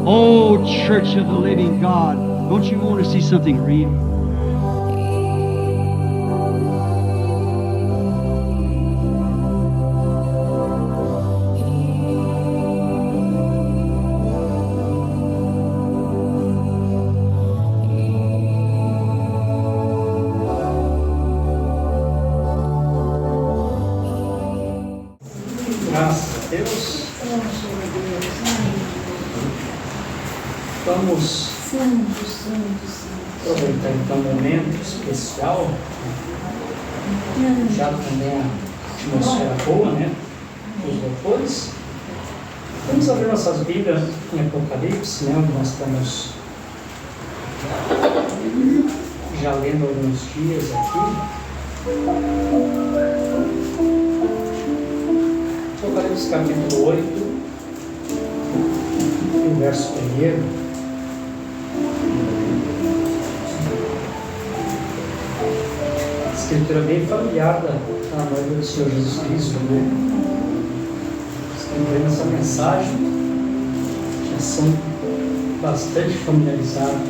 Oh, Church of the Living God, don't you want to see something real? Graças a Deus. Vamos aproveitar então um momento especial, já também a atmosfera boa, né? Os louvores. Vamos abrir nossas Bíblias em Apocalipse, né? Onde nós estamos já lendo alguns dias aqui. Apocalipse capítulo 8, e o verso 1. Escritura bem familiar da noiva do Senhor Jesus Cristo, né? Escrevendo essa mensagem, já são bastante familiarizados.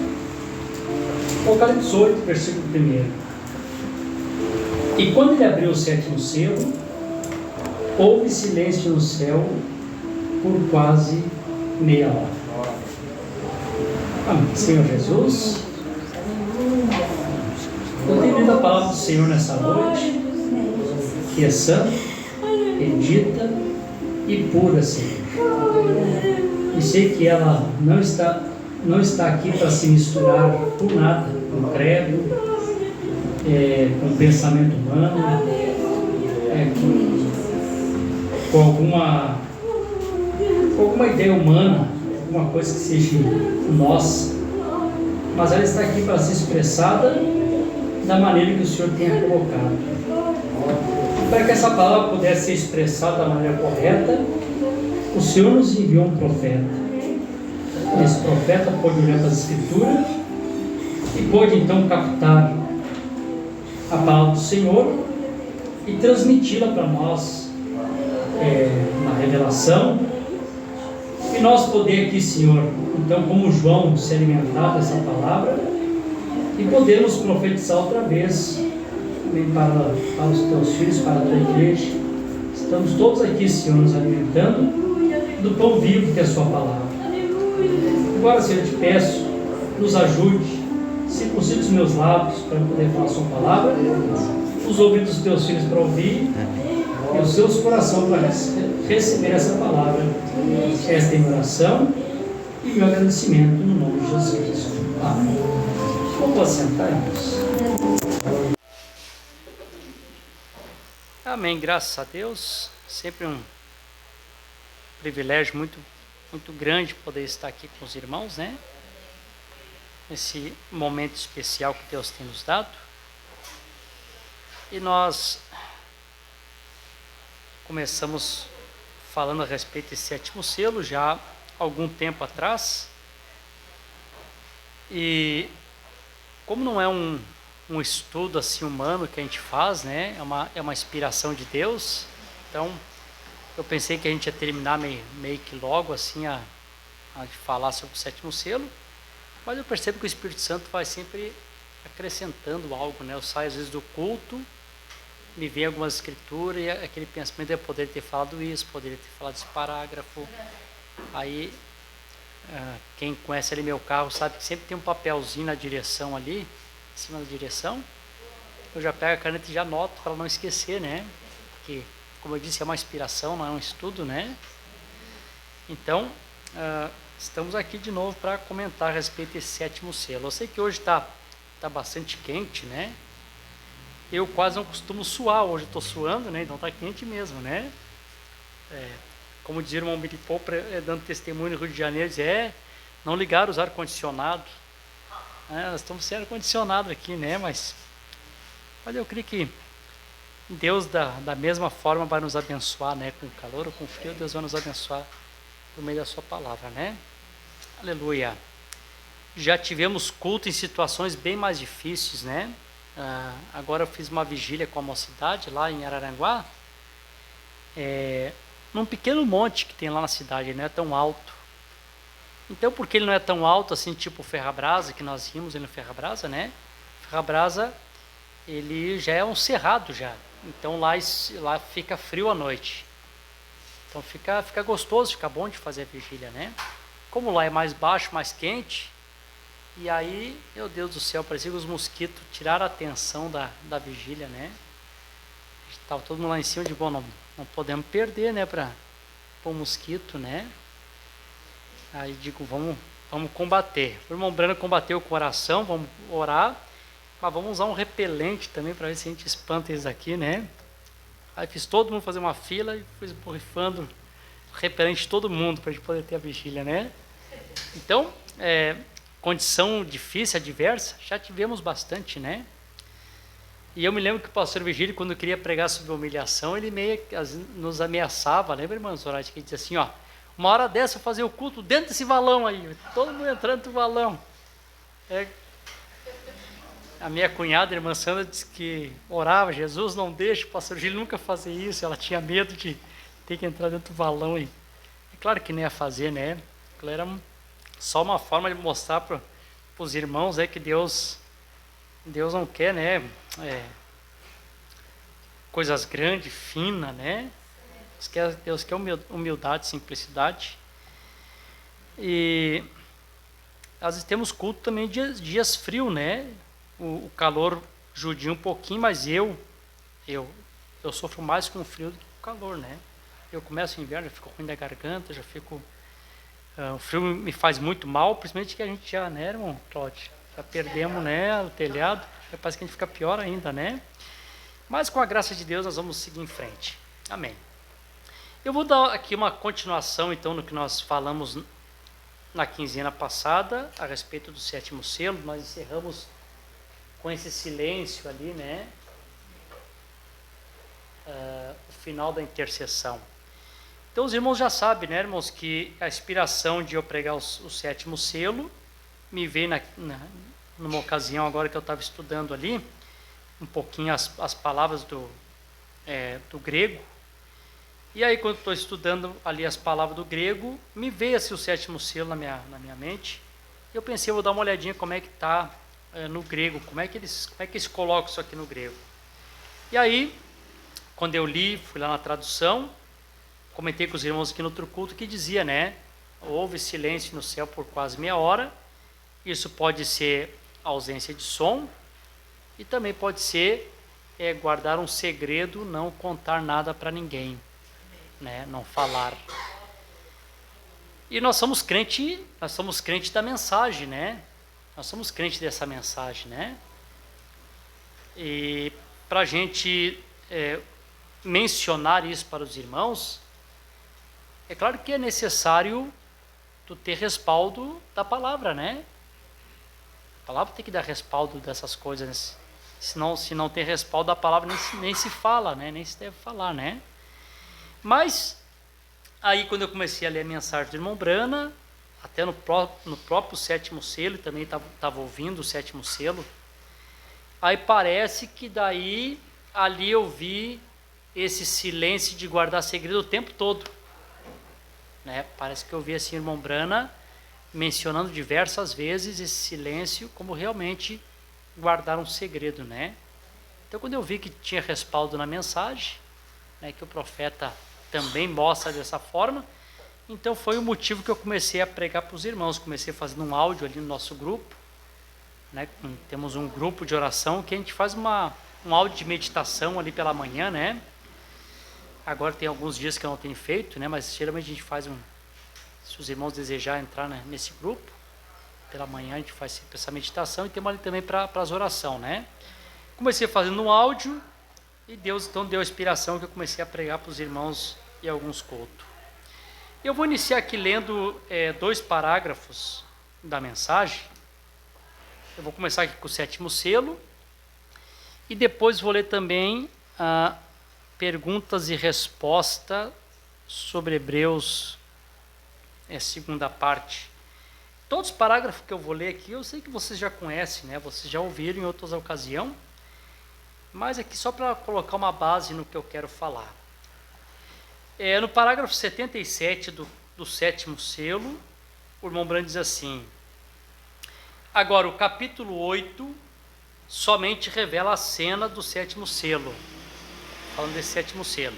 Apocalipse 8, versículo 1. E quando ele abriu o sétimo selo, houve silêncio no céu por quase meia hora. Amém. Senhor Jesus, eu tenho lido a palavra do Senhor nessa noite, que é santa, bendita e pura, Senhor. E sei que ela não está aqui para se misturar por nada, com credo, com pensamento humano, com alguma ideia humana, alguma coisa que seja nossa, mas ela está aqui para ser expressada da maneira que o Senhor tenha colocado. Para que essa palavra pudesse ser expressada da maneira correta, o Senhor nos enviou um profeta. Esse profeta pôde olhar para as Escrituras e pôde então captar a palavra do Senhor e transmiti-la para nós na revelação, e nós poder aqui, Senhor, então como João, se alimentar dessa palavra e podermos profetizar outra vez também para os teus filhos, para a tua igreja. Estamos todos aqui, Senhor, nos alimentando do pão vivo que é a sua palavra. Agora, Senhor, eu te peço, nos ajude, circuncide os meus lábios para poder falar a sua palavra, os ouvidos dos teus filhos para ouvir e os seus corações para receber essa palavra. Esta é a minha oração e meu agradecimento no nome de Jesus. Amém. Vamos assentar, irmãos. Amém. Graças a Deus. Sempre um privilégio muito grande poder estar aqui com os irmãos, né? Nesse momento especial que Deus tem nos dado. E nós começamos falando a respeito desse sétimo selo já há algum tempo atrás. E como não é um estudo assim humano que a gente faz, né? É uma inspiração de Deus. Então eu pensei que a gente ia terminar meio que logo assim a falar sobre o sétimo selo, mas eu percebo que o Espírito Santo vai sempre acrescentando algo, né? Eu saio às vezes do culto, me vem algumas escrituras e aquele pensamento, eu poderia ter falado isso, poderia ter falado esse parágrafo. Aí quem conhece ali meu carro sabe que sempre tem um papelzinho na direção ali, em cima da direção. Eu já pego a caneta e já anoto para não esquecer, né? Porque, como eu disse, é uma inspiração, não é um estudo, né? Então, estamos aqui de novo para comentar a respeito desse sétimo selo. Eu sei que hoje está bastante quente, né? Eu quase não costumo suar, hoje eu estou suando, né? Então está quente mesmo, né? Como dizia o irmão Billy Popper, dando testemunho no Rio de Janeiro, diz, não ligaram os ar-condicionado. Nós estamos sem ar-condicionado aqui, né? Mas eu creio que Deus da mesma forma vai nos abençoar, né? Com calor ou com frio, Deus vai nos abençoar por meio da sua palavra, né? Aleluia. Já tivemos culto em situações bem mais difíceis, né? Agora eu fiz uma vigília com a mocidade lá em Araranguá, num pequeno monte que tem lá na cidade, não é tão alto. Então, porque ele não é tão alto assim, tipo o Ferrabrasa, que nós vimos ele no Ferrabrasa, né? Ferrabrasa, ele já é um cerrado já. Então lá fica frio à noite. Então fica gostoso, fica bom de fazer a vigília, né? Como lá é mais baixo, mais quente, e aí, meu Deus do céu, parecia que os mosquitos tiraram a atenção da vigília, né? Estava todo mundo lá em cima de, bom, não podemos perder, né, para o mosquito, né? Aí digo, vamos combater. O irmão Brano combateu com oração, vamos orar, mas vamos usar um repelente também para ver se a gente espanta eles aqui, né? Aí fiz todo mundo fazer uma fila e fui borrifando repelente de todo mundo para a gente poder ter a vigília, né? Então, condição difícil, adversa, já tivemos bastante, né? E eu me lembro que o pastor Vigílio, quando queria pregar sobre humilhação, ele meio nos ameaçava, lembra, irmã Zorati, que ele dizia assim, ó, uma hora dessa eu fazer o culto dentro desse valão aí, todo mundo entrando no valão. A minha cunhada, a irmã Sandra, disse que orava, Jesus não deixa o pastor Vigílio nunca fazer isso, ela tinha medo de ter que entrar dentro do valão. E é claro que nem ia fazer, né? Aquilo era só uma forma de mostrar para os irmãos que Deus não quer, né? Coisas grandes, finas, né? Deus quer humildade, simplicidade. E às vezes temos culto também dias frios, né? O calor judia um pouquinho, mas eu sofro mais com o frio do que com o calor, né? Eu começo o inverno, já fico ruim da garganta, já fico... o frio me faz muito mal, principalmente que a gente já, né, irmão Cláudio? Já perdemos, né, o telhado, parece que a gente fica pior ainda, né? Mas com a graça de Deus nós vamos seguir em frente. Amém. Eu vou dar aqui uma continuação, então, no que nós falamos na quinzena passada, a respeito do 7º selo. Nós encerramos com esse silêncio ali, né? O final da intercessão. Então os irmãos já sabem, né, irmãos, que a inspiração de eu pregar o 7º selo me veio numa ocasião agora que eu estava estudando ali, um pouquinho as palavras do grego. E aí, quando estou estudando ali as palavras do grego, me veio assim, o 7º selo na minha mente. Eu pensei, eu vou dar uma olhadinha como é que está no grego, como é que eles colocam isso aqui no grego. E aí, quando eu li, fui lá na tradução, comentei com os irmãos aqui no outro culto que dizia, né? Houve silêncio no céu por quase meia hora. Isso pode ser ausência de som e também pode ser guardar um segredo, não contar nada para ninguém, né? Não falar. E nós somos crente da mensagem, né? Nós somos crentes dessa mensagem, né? E para a gente mencionar isso para os irmãos, é claro que é necessário tu ter respaldo da palavra, né? A palavra tem que dar respaldo dessas coisas. Senão, se não tem respaldo da palavra, nem se fala, né? Nem se deve falar, né? Mas, aí quando eu comecei a ler a mensagem do irmão Brana, até no próprio 7º selo, também estava ouvindo o 7º selo, aí parece que daí, ali eu vi esse silêncio de guardar segredo o tempo todo. Né? Parece que eu vi assim, irmão Brana mencionando diversas vezes esse silêncio como realmente guardar um segredo, né? Então, quando eu vi que tinha respaldo na mensagem, né, que o profeta também mostra dessa forma, então foi o motivo que eu comecei a pregar para os irmãos. Comecei fazendo um áudio ali no nosso grupo, né? Temos um grupo de oração que a gente faz um áudio de meditação ali pela manhã, né? Agora tem alguns dias que eu não tenho feito, né? Mas geralmente a gente faz se os irmãos desejarem entrar nesse grupo, pela manhã a gente faz essa meditação e temos ali também para as orações, né? Comecei fazendo um áudio e Deus então deu a inspiração que eu comecei a pregar para os irmãos e alguns cultos. Eu vou iniciar aqui lendo 2 parágrafos da mensagem. Eu vou começar aqui com o 7º selo e depois vou ler também perguntas e respostas sobre Hebreus, segunda parte. Todos os parágrafos que eu vou ler aqui, eu sei que vocês já conhecem, né? Vocês já ouviram em outras ocasiões, mas aqui só para colocar uma base no que eu quero falar. No parágrafo 77 do 7º selo, o irmão Branham diz assim: agora, o capítulo 8 somente revela a cena do sétimo selo, falando desse sétimo selo,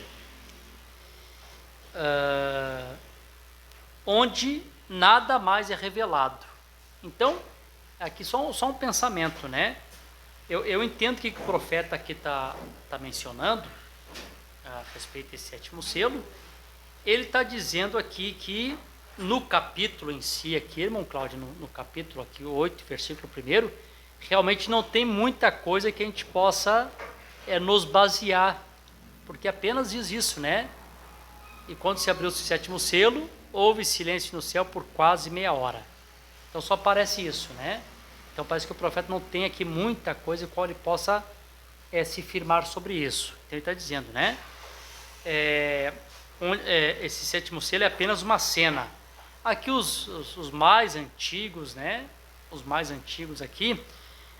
onde nada mais é revelado. Então, aqui só um pensamento, né? Eu entendo que o profeta aqui está mencionando a respeito desse sétimo selo. Ele está dizendo aqui que no capítulo em si, aqui, irmão Cláudio, no capítulo aqui, 8, versículo 1, realmente não tem muita coisa que a gente possa nos basear, porque apenas diz isso, né? E quando se abriu o sétimo selo, houve silêncio no céu por quase meia hora. Então só aparece isso, né? Então parece que o profeta não tem aqui muita coisa em qual ele possa se firmar sobre isso. Então ele está dizendo, né? Esse sétimo selo é apenas uma cena. Aqui os mais antigos, né? Os mais antigos aqui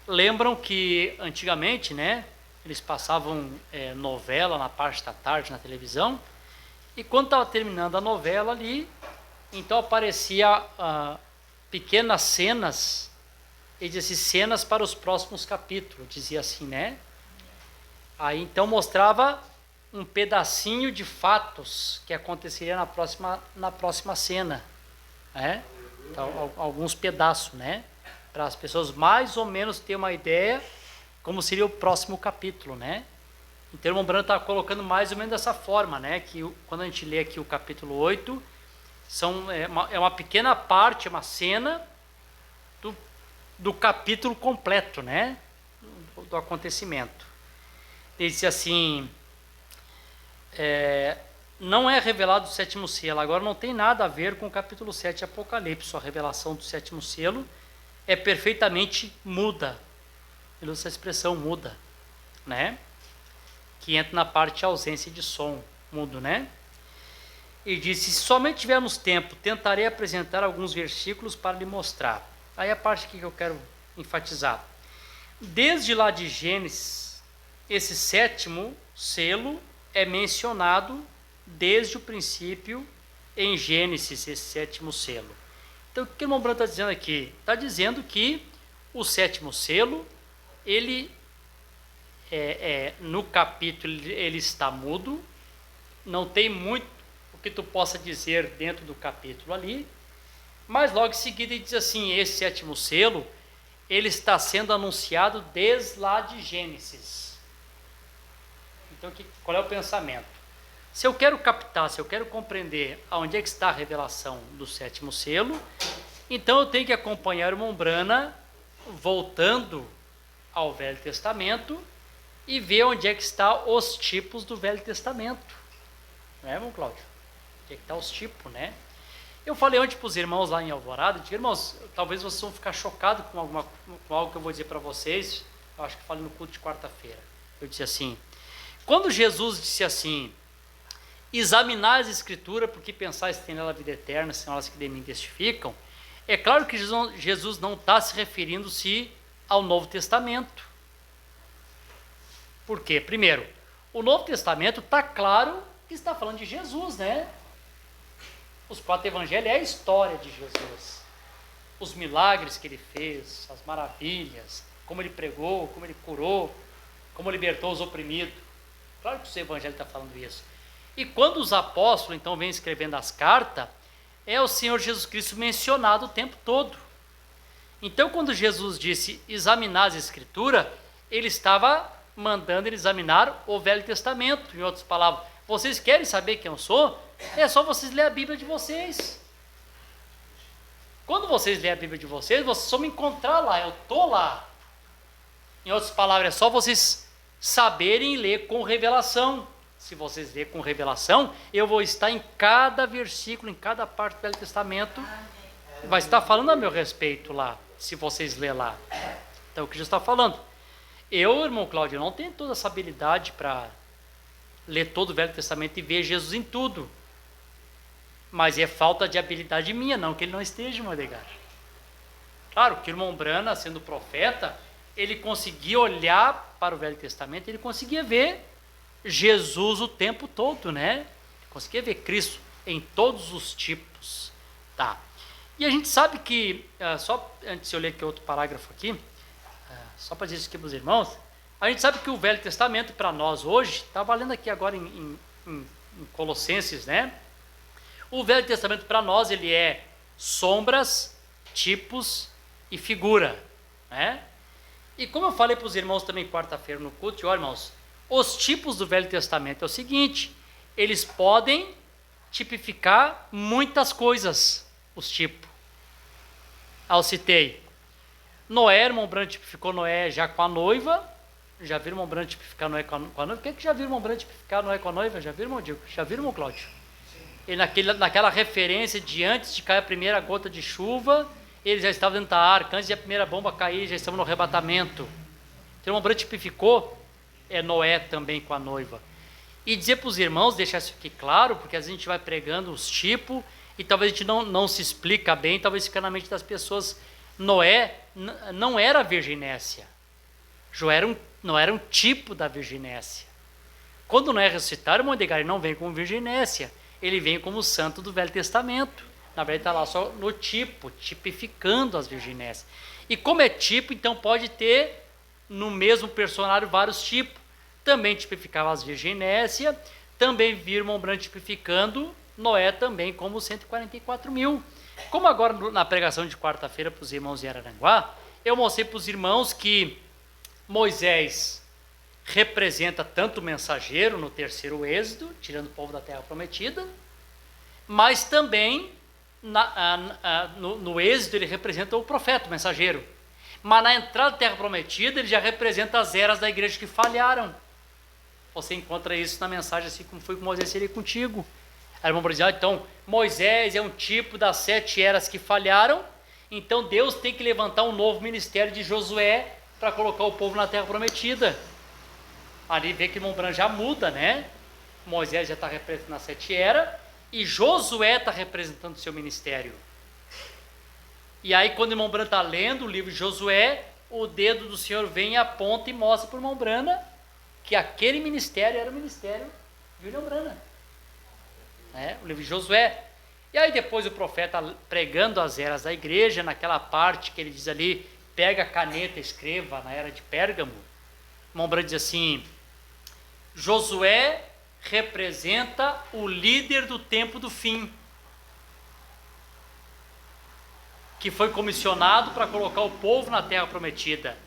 lembram que antigamente, né? Eles passavam novela na parte da tarde na televisão, e quando estava terminando a novela ali, então aparecia pequenas cenas, ele dizia assim, cenas para os próximos capítulos, dizia assim, né? Aí então mostrava um pedacinho de fatos que aconteceria na próxima cena, né? Então, alguns pedaços, né? Para as pessoas mais ou menos terem uma ideia como seria o próximo capítulo, né? Então o irmão Branham está colocando mais ou menos dessa forma, né? Que quando a gente lê aqui o capítulo 8, é uma pequena parte, uma cena do capítulo completo, né? Do acontecimento. Ele diz assim, não é revelado o sétimo selo. Agora não tem nada a ver com o capítulo 7 de Apocalipse. A revelação do sétimo selo é perfeitamente muda. Ele usa essa expressão muda, né? Que entra na parte de ausência de som, mudo, né? E disse, se somente tivermos tempo, tentarei apresentar alguns versículos para lhe mostrar. Aí a parte que eu quero enfatizar. Desde lá de Gênesis, esse sétimo selo é mencionado desde o princípio em Gênesis, esse sétimo selo. Então o que o irmão Branham está dizendo aqui? Está dizendo que o sétimo selo, ele no capítulo ele está mudo, não tem muito o que tu possa dizer dentro do capítulo ali, mas logo em seguida ele diz assim, esse sétimo selo, ele está sendo anunciado desde lá de Gênesis. Então qual é o pensamento? Se eu quero captar, se eu quero compreender aonde é que está a revelação do sétimo selo, então eu tenho que acompanhar o irmão Branham voltando ao Velho Testamento e ver onde é que estão os tipos do Velho Testamento. Não é, irmão Cláudio? Onde é que estão os tipos, né? Eu falei ontem para os irmãos lá em Alvorada, disse, irmãos, talvez vocês vão ficar chocados com algo que eu vou dizer para vocês. Eu acho que falei no culto de quarta-feira. Eu disse assim, quando Jesus disse assim, examinar as escrituras, porque pensais que tem nela a vida eterna, são elas que de mim testificam, é claro que Jesus não está se referindo-se ao Novo Testamento. Por quê? Primeiro, o Novo Testamento está claro que está falando de Jesus, né? Os 4 evangelhos é a história de Jesus. Os milagres que ele fez, as maravilhas, como ele pregou, como ele curou, como libertou os oprimidos. Claro que o evangelho está falando isso. E quando os apóstolos, então, vêm escrevendo as cartas, é o Senhor Jesus Cristo mencionado o tempo todo. Então, quando Jesus disse examinar as Escrituras, ele estava mandando ele examinar o Velho Testamento. Em outras palavras, vocês querem saber quem eu sou? É só vocês lerem a Bíblia de vocês. Quando vocês lerem a Bíblia de vocês só me encontrar lá, eu estou lá. Em outras palavras, é só vocês saberem ler com revelação. Se vocês lerem com revelação, eu vou estar em cada versículo, em cada parte do Velho Testamento, vai estar falando a meu respeito lá, se vocês lerem lá. Então, o que Jesus está falando? Eu, irmão Cláudio, não tenho toda essa habilidade para ler todo o Velho Testamento e ver Jesus em tudo. Mas é falta de habilidade minha, não que ele não esteja, irmão Edgar. Claro que o irmão Branham, sendo profeta, ele conseguia olhar para o Velho Testamento, ele conseguia ver Jesus o tempo todo, né? Ele conseguia ver Cristo em todos os tipos, tá? E a gente sabe que, só antes de eu ler aqui outro parágrafo aqui, só para dizer isso aqui para os irmãos, a gente sabe que o Velho Testamento para nós hoje, está valendo aqui agora em Colossenses, né? O Velho Testamento para nós ele é sombras, tipos e figura, né? E como eu falei para os irmãos também quarta-feira no culto, olha irmãos, os tipos do Velho Testamento é o seguinte, eles podem tipificar muitas coisas, os tipos. Eu citei, Noé, irmão Branco tipificou Noé já com a noiva, já viram irmão Branco tipificar Noé com a noiva? Por que já viram irmão Branco tipificar Noé com a noiva? Já viram, irmão Diego? Já viram, irmão Cláudio? E naquela referência de antes de cair a primeira gota de chuva, eles já estavam dentro da arca, antes de a primeira bomba cair, já estavam no arrebatamento. Então, irmão Branco tipificou Noé também com a noiva. E dizer para os irmãos, deixar isso aqui claro, porque às vezes a gente vai pregando os tipos, e talvez a gente não se explica bem, talvez fica na mente das pessoas. Noé não era a virginécia. Não era um tipo da virginécia. Quando Noé ressuscitar, o irmão Edgar não vem como virginécia, ele vem como santo do Velho Testamento. Na verdade está lá só no tipo, tipificando as virginécias. E como é tipo, então pode ter no mesmo personagem vários tipos. Também tipificava as virginécias, também viram irmão Branco tipificando Noé também como 144 mil. Como agora na pregação de quarta-feira para os irmãos de Araranguá, eu mostrei para os irmãos que Moisés representa tanto o mensageiro no terceiro êxodo, tirando o povo da terra prometida, mas também no êxodo ele representa o profeta, o mensageiro. Mas na entrada da terra prometida ele já representa as eras da igreja que falharam. Você encontra isso na mensagem assim como foi com Moisés seria contigo. Aí vamos dizer, então Moisés é um tipo das 7 eras que falharam, então Deus tem que levantar um novo ministério de Josué para colocar o povo na terra prometida. Ali vê que o irmão Branco já muda, né? Moisés já está representando a 7 eras e Josué está representando o seu ministério. E aí quando o irmão Branco está lendo o livro de Josué, o dedo do Senhor vem e aponta e mostra para o irmão Branco que aquele ministério era o ministério de irmão Branco. O livro de Josué. E aí depois o profeta pregando as eras da igreja, naquela parte que ele diz ali, pega a caneta, escreva na era de Pérgamo. O irmão Branco diz assim, Josué representa o líder do tempo do fim, que foi comissionado para colocar o povo na terra prometida.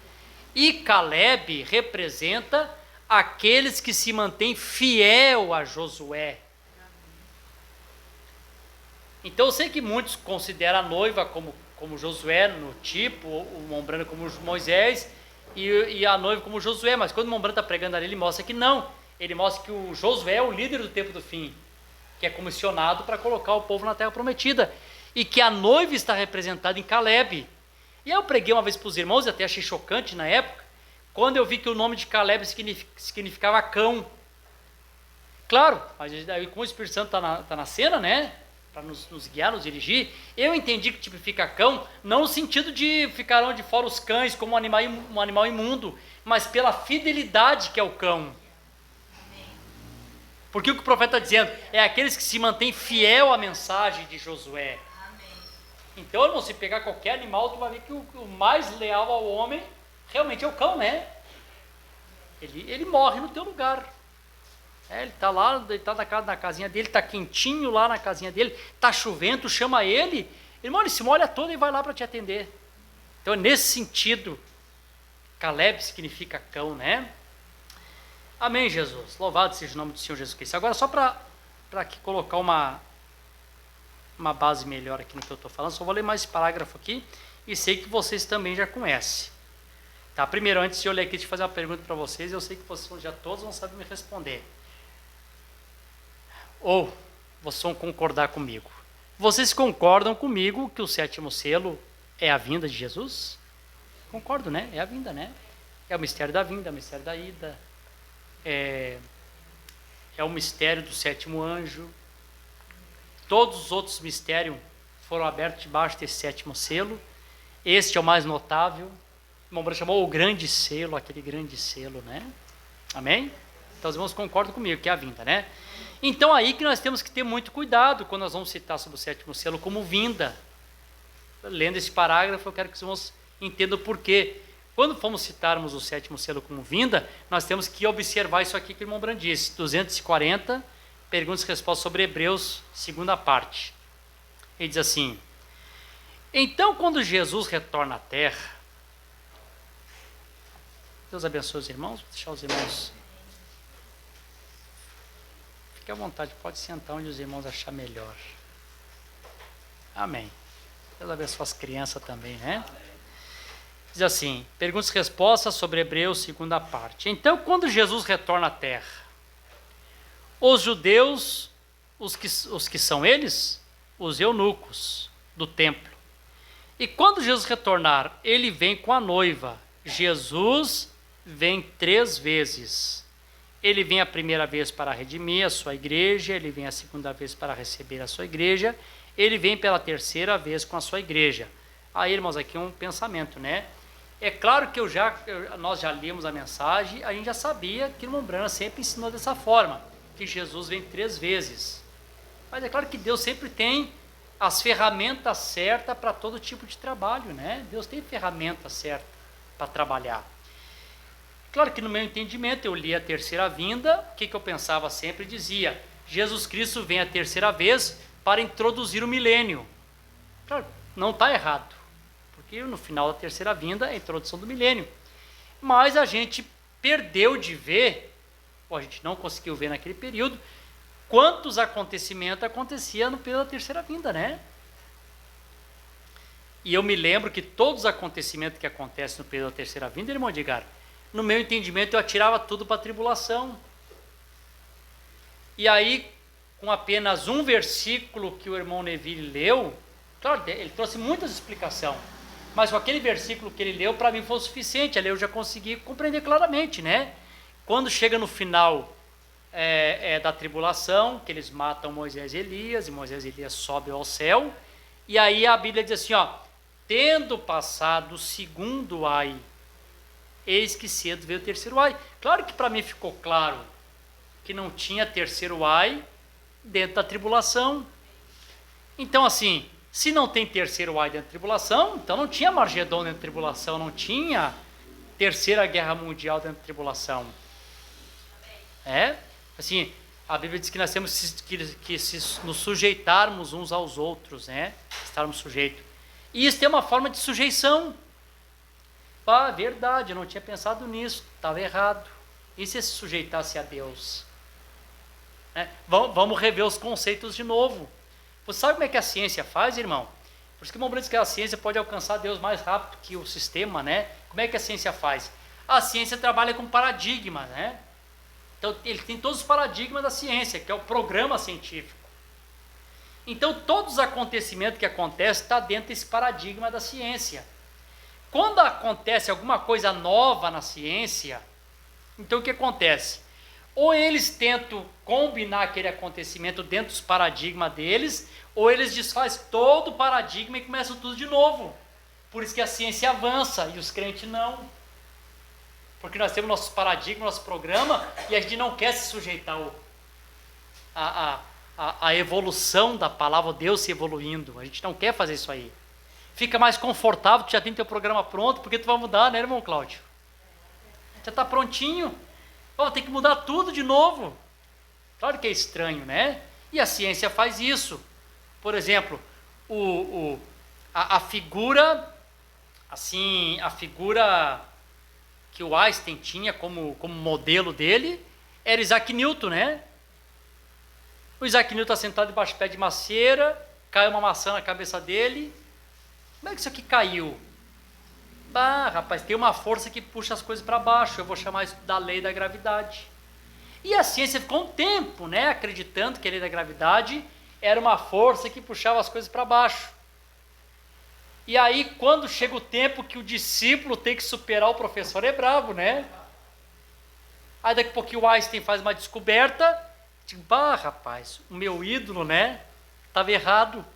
E Caleb representa aqueles que se mantêm fiel a Josué. Então eu sei que muitos consideram a noiva como Josué no tipo, o irmão Branco como Moisés e a noiva como Josué, mas quando o irmão Branco está pregando ali, ele mostra que não. Ele mostra que o Josué é o líder do tempo do fim, que é comissionado para colocar o povo na terra prometida, e que a noiva está representada em Caleb. E aí eu preguei uma vez para os irmãos, e até achei chocante na época, quando eu vi que o nome de Caleb significava cão. Claro, mas aí como o Espírito Santo está na cena, né? Para nos guiar, nos dirigir, eu entendi que tipifica cão, não no sentido de ficarão de fora os cães como um animal imundo, mas pela fidelidade que é o cão. Porque o que o profeta está dizendo é aqueles que se mantêm fiel à mensagem de Josué. Então, irmão, se pegar qualquer animal, tu vai ver que o mais leal ao homem realmente é o cão, né? Ele morre no teu lugar. Ele está lá, ele está na casinha dele, está quentinho lá na casinha dele, está chovendo, tu chama ele, irmão, ele se molha todo e vai lá para te atender. Então, nesse sentido, Caleb significa cão, né? Amém, Jesus. Louvado seja o nome do Senhor Jesus Cristo. Agora, só para colocar uma base melhor aqui no que eu estou falando, só vou ler mais esse parágrafo aqui, e sei que vocês também já conhecem. Tá, primeiro, antes de eu ler aqui, deixa eu fazer uma pergunta para vocês, eu sei que vocês já todos vão saber me responder. Ou vocês vão concordar comigo. Vocês concordam comigo que o 7º selo é a vinda de Jesus? Concordo, né? É a vinda, né? É o mistério da vinda, é o mistério da ida. É o mistério do 7º anjo. Todos os outros mistérios foram abertos debaixo desse 7º selo. Este é o mais notável. O irmão Branco chamou o grande selo, aquele grande selo, né? Amém? Então os irmãos concordam comigo que é a vinda, né? Então aí que nós temos que ter muito cuidado quando nós vamos citar sobre o 7º selo como vinda. lendo esse parágrafo, eu quero que os irmãos entendam o porquê. Quando formos citarmos o sétimo selo como vinda, nós temos que observar isso aqui que o irmão Brand disse. 240, perguntas e respostas sobre Hebreus, segunda parte. Ele diz assim: então, quando Jesus retorna à terra, Deus abençoe os irmãos, vou deixar os irmãos. Fique à vontade, pode sentar onde os irmãos acharem melhor. Amém. Deus abençoe as crianças também, né? Diz assim, perguntas e respostas sobre Hebreus, segunda parte. Então, quando Jesus retorna à terra, os judeus, os que são eles, os eunucos do templo. E quando Jesus retornar, ele vem com a noiva. Jesus vem 3 vezes. Ele vem a primeira vez para redimir a sua igreja, ele vem a segunda vez para receber a sua igreja, ele vem pela terceira vez com a sua igreja. Aí, irmãos, aqui um pensamento, né? É claro que nós já lemos a mensagem, a gente já sabia que o irmão Branham sempre ensinou dessa forma, que Jesus vem 3 vezes. Mas é claro que Deus sempre tem as ferramentas certas para todo tipo de trabalho, né? Deus tem ferramentas certas para trabalhar. Claro que no meu entendimento, eu li a terceira vinda, o que eu pensava sempre? Dizia, Jesus Cristo vem a terceira vez para introduzir o milênio. Claro, não está errado, porque no final da terceira vinda é a introdução do milênio. Mas a gente perdeu de ver, ou a gente não conseguiu ver naquele período, quantos acontecimentos aconteciam no período da terceira vinda, né? E eu me lembro que todos os acontecimentos que acontecem no período da terceira vinda, irmão Edgar, no meu entendimento, eu atirava tudo para a tribulação. E aí, com apenas um versículo que o irmão Neville leu, claro, ele trouxe muitas explicações, mas com aquele versículo que ele leu, para mim foi o suficiente. Ali eu já consegui compreender claramente, né? Quando chega no final da tribulação, que eles matam Moisés e Elias, e Moisés e Elias sobem ao céu, e aí a Bíblia diz assim, ó, tendo passado o segundo ai, eis que cedo veio o terceiro ai. Claro que para mim ficou claro que não tinha terceiro ai dentro da tribulação. Então assim, se não tem terceiro ai dentro da tribulação, então não tinha Margedon dentro da tribulação, não tinha terceira guerra mundial dentro da tribulação. Assim, a Bíblia diz que nós temos que nos sujeitarmos uns aos outros, né? Estarmos sujeitos. E isso tem uma forma de sujeição. Verdade, eu não tinha pensado nisso, estava errado. E se se sujeitasse a Deus? Vamos rever os conceitos de novo. Você sabe como é que a ciência faz, irmão? Por isso que o irmão diz que a ciência pode alcançar Deus mais rápido que o sistema, né? Como é que a ciência faz? A ciência trabalha com paradigmas, né? Então, ele tem todos os paradigmas da ciência, que é o programa científico. Então, todos os acontecimentos que acontecem estão dentro desse paradigma da ciência. Quando acontece alguma coisa nova na ciência, então o que acontece? Ou eles tentam combinar aquele acontecimento dentro dos paradigmas deles, ou eles desfazem todo o paradigma e começam tudo de novo. Por isso que a ciência avança e os crentes não. Porque nós temos nossos paradigmas, nosso programa, e a gente não quer se sujeitar à evolução da palavra, Deus se evoluindo. A gente não quer fazer isso aí. Fica mais confortável, tu já tem teu programa pronto, porque tu vai mudar, né, irmão Cláudio? Já está prontinho. Tem que mudar tudo de novo. Claro que é estranho, né? E a ciência faz isso. Por exemplo, a figura, assim, a figura que o Einstein tinha como modelo dele era Isaac Newton, né? O Isaac Newton está sentado debaixo do pé de macieira, caiu uma maçã na cabeça dele. Como é que isso aqui caiu? Rapaz, tem uma força que puxa as coisas para baixo, eu vou chamar isso da lei da gravidade. E a ciência ficou um tempo, né, acreditando que a lei da gravidade era uma força que puxava as coisas para baixo. E aí, quando chega o tempo que o discípulo tem que superar o professor, é bravo, né? Aí daqui a pouquinho o Einstein faz uma descoberta, digo, rapaz, o meu ídolo, né, estava errado.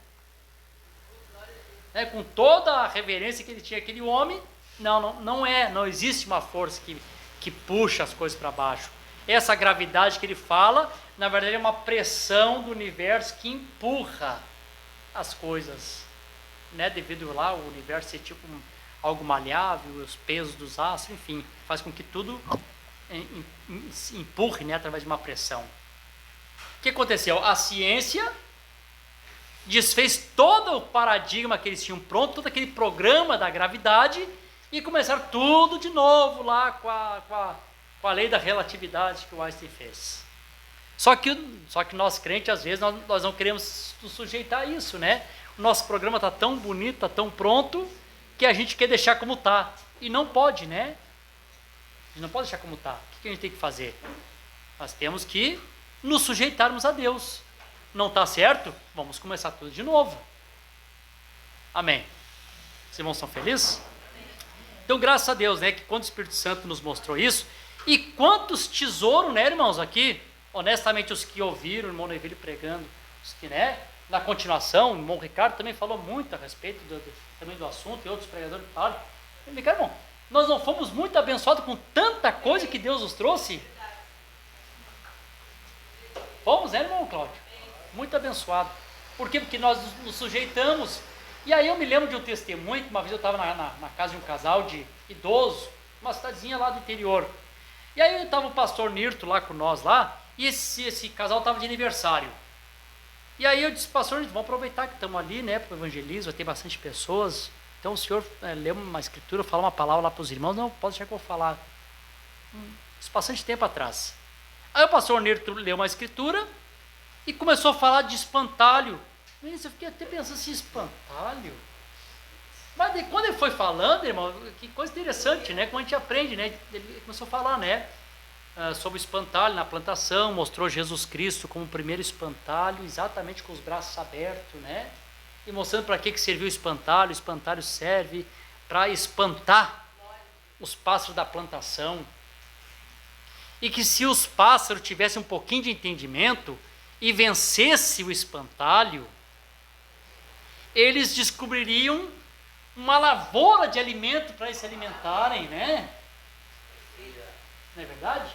Com toda a reverência que ele tinha aquele homem, não existe uma força que puxa as coisas para baixo. Essa gravidade que ele fala, na verdade é uma pressão do universo que empurra as coisas, né, devido lá o universo ser tipo algo maleável, os pesos dos astros, enfim, faz com que tudo empurre, né, através de uma pressão. O que aconteceu? A ciência desfez todo o paradigma que eles tinham pronto, todo aquele programa da gravidade, e começaram tudo de novo lá com a lei da relatividade que o Einstein fez. Só que nós crentes, às vezes, nós não queremos nos sujeitar a isso, né? O nosso programa está tão bonito, está tão pronto, que a gente quer deixar como está. E não pode, né? A gente não pode deixar como está. O que a gente tem que fazer? Nós temos que nos sujeitarmos a Deus. Não está certo? Vamos começar tudo de novo. Amém. Os irmãos são felizes? Então, graças a Deus, né, que quando o Espírito Santo nos mostrou isso, e quantos tesouros, né, irmãos, aqui, honestamente, os que ouviram o irmão Neville pregando, os que, né, na continuação, o irmão Ricardo também falou muito a respeito também do assunto, e outros pregadores falaram. Irmão, nós não fomos muito abençoados com tanta coisa que Deus nos trouxe? Fomos, né, irmão Cláudio? Muito abençoado. Por quê? Porque nós nos sujeitamos. E aí eu me lembro de um testemunho, que uma vez eu estava na casa de um casal de idosos, uma cidadezinha lá do interior. E aí estava o pastor Nirto lá com nós lá, e esse casal estava de aniversário. E aí eu disse, pastor, vamos aproveitar que estamos ali, né, para o evangelismo, vai ter bastante pessoas. Então o senhor lê uma escritura, fala uma palavra lá para os irmãos. Não, pode deixar que eu vou falar. Isso bastante tempo atrás. Aí o pastor Nirto leu uma escritura e começou a falar de espantalho. Eu fiquei até pensando assim, espantalho? Mas quando ele foi falando, irmão, que coisa interessante, né? Como a gente aprende, né? Ele começou a falar, né? Sobre o espantalho na plantação, mostrou Jesus Cristo como o primeiro espantalho, exatamente com os braços abertos, né? E mostrando para que serviu o espantalho. O espantalho serve para espantar os pássaros da plantação. E que se os pássaros tivessem um pouquinho de entendimento e vencesse o espantalho, eles descobririam uma lavoura de alimento para eles se alimentarem, né? Não é verdade?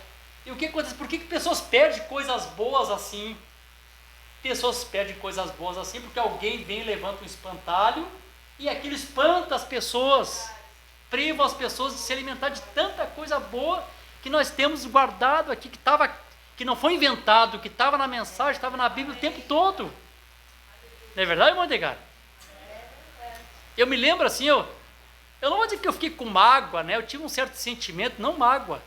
E o que acontece? Por que pessoas perdem coisas boas assim? Pessoas perdem coisas boas assim porque alguém vem e levanta um espantalho e aquilo espanta as pessoas, priva as pessoas de se alimentar de tanta coisa boa que nós temos guardado aqui, que não foi inventado, que estava na mensagem, estava na Bíblia o tempo todo. Não é verdade, irmão Edgar? Eu me lembro assim, eu não vou dizer que eu fiquei com mágoa, né? Eu tive um certo sentimento, não mágoa,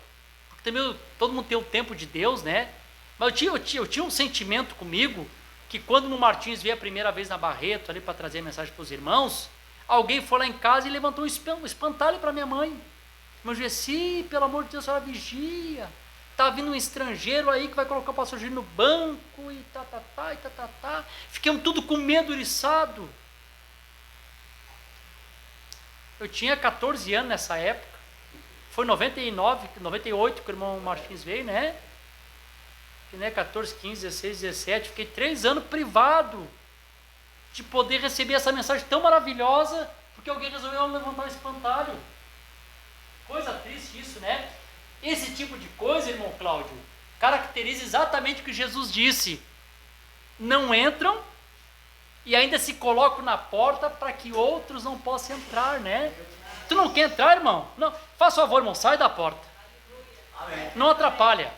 porque também todo mundo tem o tempo de Deus, né? Mas eu tinha um sentimento comigo, que quando o Martins veio a primeira vez na Barreto, ali para trazer a mensagem para os irmãos, alguém foi lá em casa e levantou um espantalho para minha mãe. Mas eu disse, pelo amor de Deus, a senhora vigia. Está vindo um estrangeiro aí que vai colocar o pastor Gil no banco e tá. Ficamos tudo com medo, eriçado. Eu tinha 14 anos nessa época. Foi 99, 98 que o irmão Martins veio, né? Que, né, 14, 15, 16, 17. Fiquei 3 anos privado de poder receber essa mensagem tão maravilhosa, porque alguém resolveu levantar um espantalho. Coisa triste isso, né? Esse tipo de coisa, irmão Cláudio, caracteriza exatamente o que Jesus disse. Não entram e ainda se colocam na porta para que outros não possam entrar, né? Tu não quer entrar, irmão? Não, faz favor, irmão, sai da porta. Não atrapalha.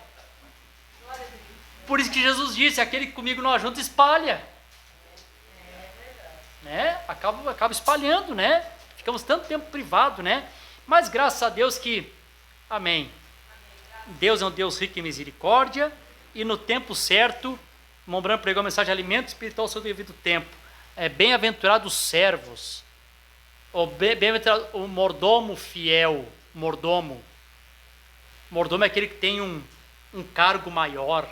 Por isso que Jesus disse, aquele que comigo não ajunta, espalha. Né? Acaba espalhando, né? Ficamos tanto tempo privado, né? Mas graças a Deus que, amém, Deus é um Deus rico em misericórdia, e no tempo certo, o irmão Branco pregou a mensagem de alimento espiritual ao seu devido tempo. Bem-aventurados os servos, bem-aventurado o mordomo fiel, mordomo é aquele que tem um cargo maior.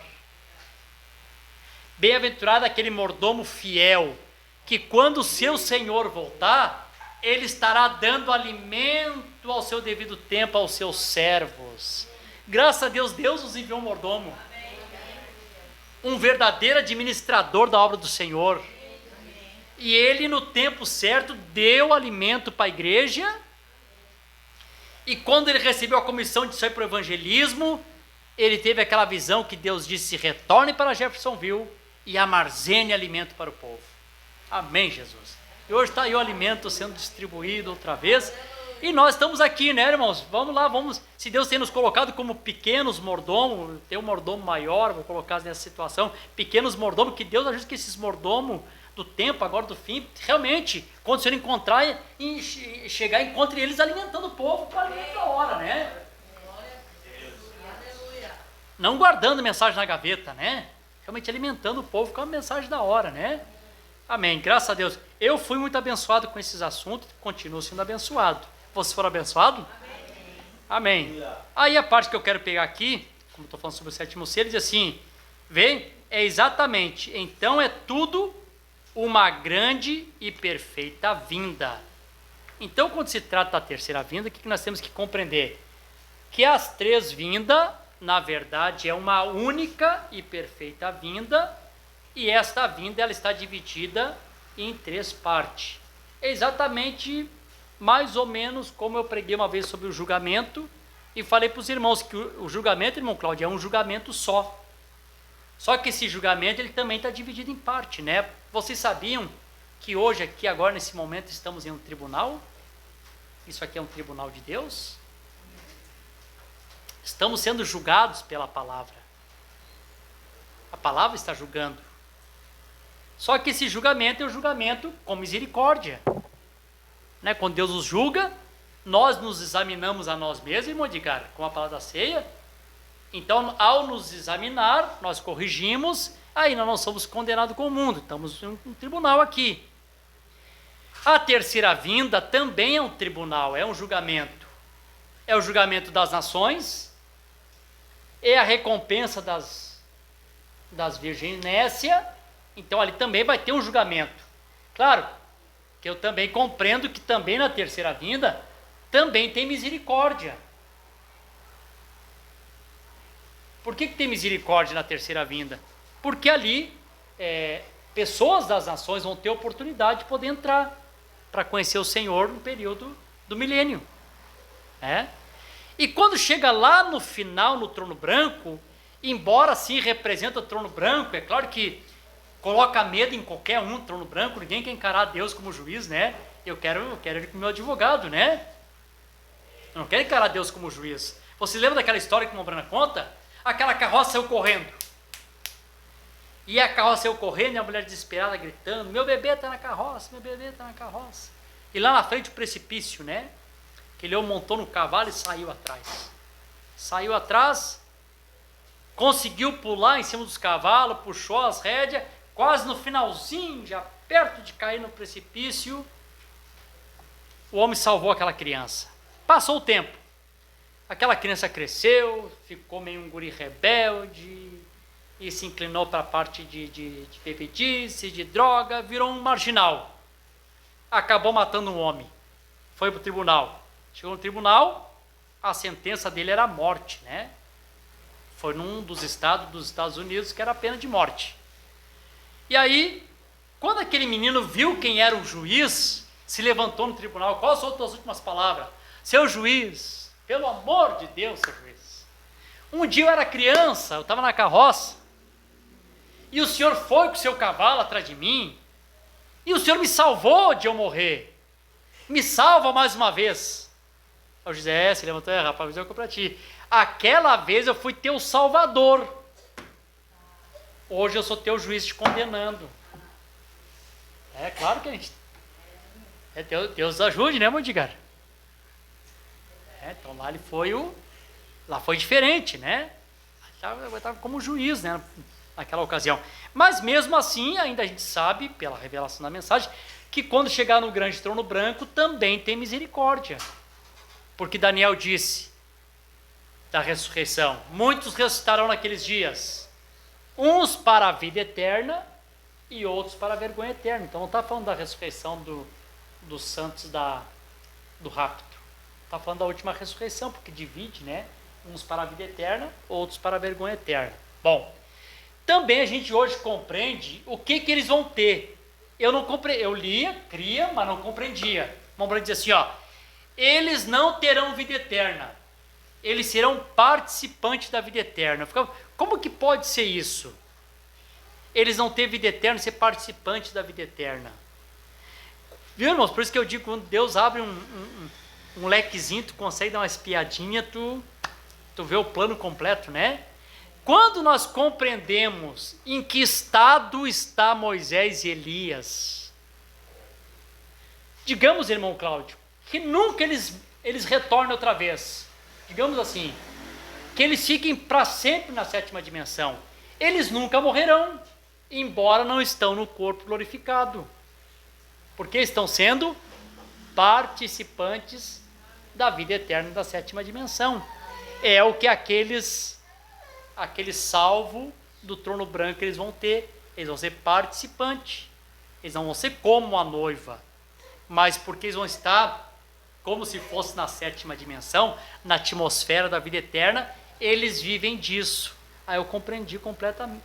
Bem-aventurado aquele mordomo fiel, que quando o seu senhor voltar, ele estará dando alimento ao seu devido tempo aos seus servos. Graças a Deus, Deus nos enviou um mordomo, um verdadeiro administrador da obra do Senhor. E ele, no tempo certo, deu alimento para a igreja. E quando ele recebeu a comissão de sair para o evangelismo, ele teve aquela visão que Deus disse: retorne para Jeffersonville e armazene alimento para o povo. Amém, Jesus. E hoje está aí o alimento sendo distribuído outra vez. E nós estamos aqui, né, irmãos? Vamos lá, vamos. Se Deus tem nos colocado como pequenos mordomos, tem um mordomo maior, vou colocar nessa situação, pequenos mordomos, que Deus ajude que esses mordomos do tempo, agora do fim, realmente, quando o Senhor encontrar e chegar, encontre eles alimentando o povo para alimento da hora, né? Não guardando mensagem na gaveta, né? Realmente alimentando o povo com a mensagem da hora, né? Amém. Graças a Deus. Eu fui muito abençoado com esses assuntos, continuo sendo abençoado. Vocês foram abençoados? Amém. Aí a parte que eu quero pegar aqui, como estou falando sobre o sétimo selo, diz assim, vê, é exatamente, então é tudo uma grande e perfeita vinda. Então, quando se trata da terceira vinda, o que nós temos que compreender? Que as três vindas, na verdade, é uma única e perfeita vinda, e esta vinda ela está dividida em três partes. É exatamente, mais ou menos, como eu preguei uma vez sobre o julgamento, e falei para os irmãos que o julgamento, irmão Cláudio, é um julgamento só. Só que esse julgamento ele também está dividido em parte, né? Vocês sabiam que hoje, aqui, agora, nesse momento, estamos em um tribunal? Isso aqui é um tribunal de Deus? Estamos sendo julgados pela palavra. A palavra está julgando. Só que esse julgamento é um julgamento com misericórdia. Né? Quando Deus nos julga, nós nos examinamos a nós mesmos, irmão Edgar, com a palavra da ceia. Então, ao nos examinar, nós corrigimos, aí nós não somos condenados com o mundo, estamos em um tribunal aqui. A terceira vinda também é um tribunal, é um julgamento. É o julgamento das nações, é a recompensa das virgens nécia, então ali também vai ter um julgamento. Claro, que eu também compreendo que também na terceira vinda, também tem misericórdia. Por que tem misericórdia na terceira vinda? Porque ali, pessoas das nações vão ter oportunidade de poder entrar para conhecer o Senhor no período do milênio. E quando chega lá no final, no trono branco, embora sim representa o trono branco, é claro que coloca medo em qualquer um, trono branco, ninguém quer encarar Deus como juiz, né? Eu quero ele como meu advogado, né? Eu não quero encarar Deus como juiz. Vocês lembram daquela história que o Mombrana conta? Aquela carroça saiu correndo. E a carroça saiu correndo e a mulher desesperada gritando, meu bebê está na carroça, meu bebê está na carroça. E lá na frente o precipício, né? Que ele montou no cavalo e saiu atrás. Saiu atrás, conseguiu pular em cima dos cavalos, puxou as rédeas, quase no finalzinho, já perto de cair no precipício, o homem salvou aquela criança. Passou o tempo. Aquela criança cresceu, ficou meio um guri rebelde, e se inclinou para a parte de bebedice, de droga, virou um marginal. Acabou matando um homem. Foi para o tribunal. Chegou no tribunal, a sentença dele era a morte, né? Foi num dos estados dos Estados Unidos que era a pena de morte. E aí, quando aquele menino viu quem era o juiz, se levantou no tribunal, quais são as suas últimas palavras? Seu juiz, pelo amor de Deus, seu juiz. Um dia eu era criança, eu estava na carroça, e o senhor foi com o seu cavalo atrás de mim, e o senhor me salvou de eu morrer. Me salva mais uma vez. O José se levantou, rapaz, eu para ti. Aquela vez eu fui teu salvador. Hoje eu sou teu juiz te condenando. É claro que a gente... Deus ajude, né, Mondigar? Então lá ele foi lá foi diferente, né? Eu estava como juiz, né, naquela ocasião. Mas mesmo assim, ainda a gente sabe, pela revelação da mensagem, que quando chegar no grande trono branco, também tem misericórdia. Porque Daniel disse da ressurreição, muitos ressuscitarão naqueles dias, uns para a vida eterna e outros para a vergonha eterna. Então não está falando da ressurreição dos santos do rapto. Está falando da última ressurreição, porque divide, né? Uns para a vida eterna, outros para a vergonha eterna. Bom, também a gente hoje compreende o que eles vão ter. Eu lia, cria, mas não compreendia. Vamos dizer assim, ó, eles não terão vida eterna. Eles serão participantes da vida eterna. Como que pode ser isso? Eles não ter vida eterna e ser participantes da vida eterna. Viu, irmãos? Por isso que eu digo, quando Deus abre um lequezinho, tu consegue dar uma espiadinha, tu vê o plano completo, né? Quando nós compreendemos em que estado está Moisés e Elias, digamos, irmão Cláudio, que nunca eles retornem outra vez, digamos assim, que eles fiquem para sempre na sétima dimensão, eles nunca morrerão, embora não estão no corpo glorificado, porque estão sendo participantes da vida eterna da sétima dimensão. É o que aqueles salvos do trono branco eles vão ter. Eles vão ser participantes. Eles não vão ser como a noiva, mas porque eles vão estar como se fosse na sétima dimensão, na atmosfera da vida eterna, eles vivem disso. Aí eu compreendi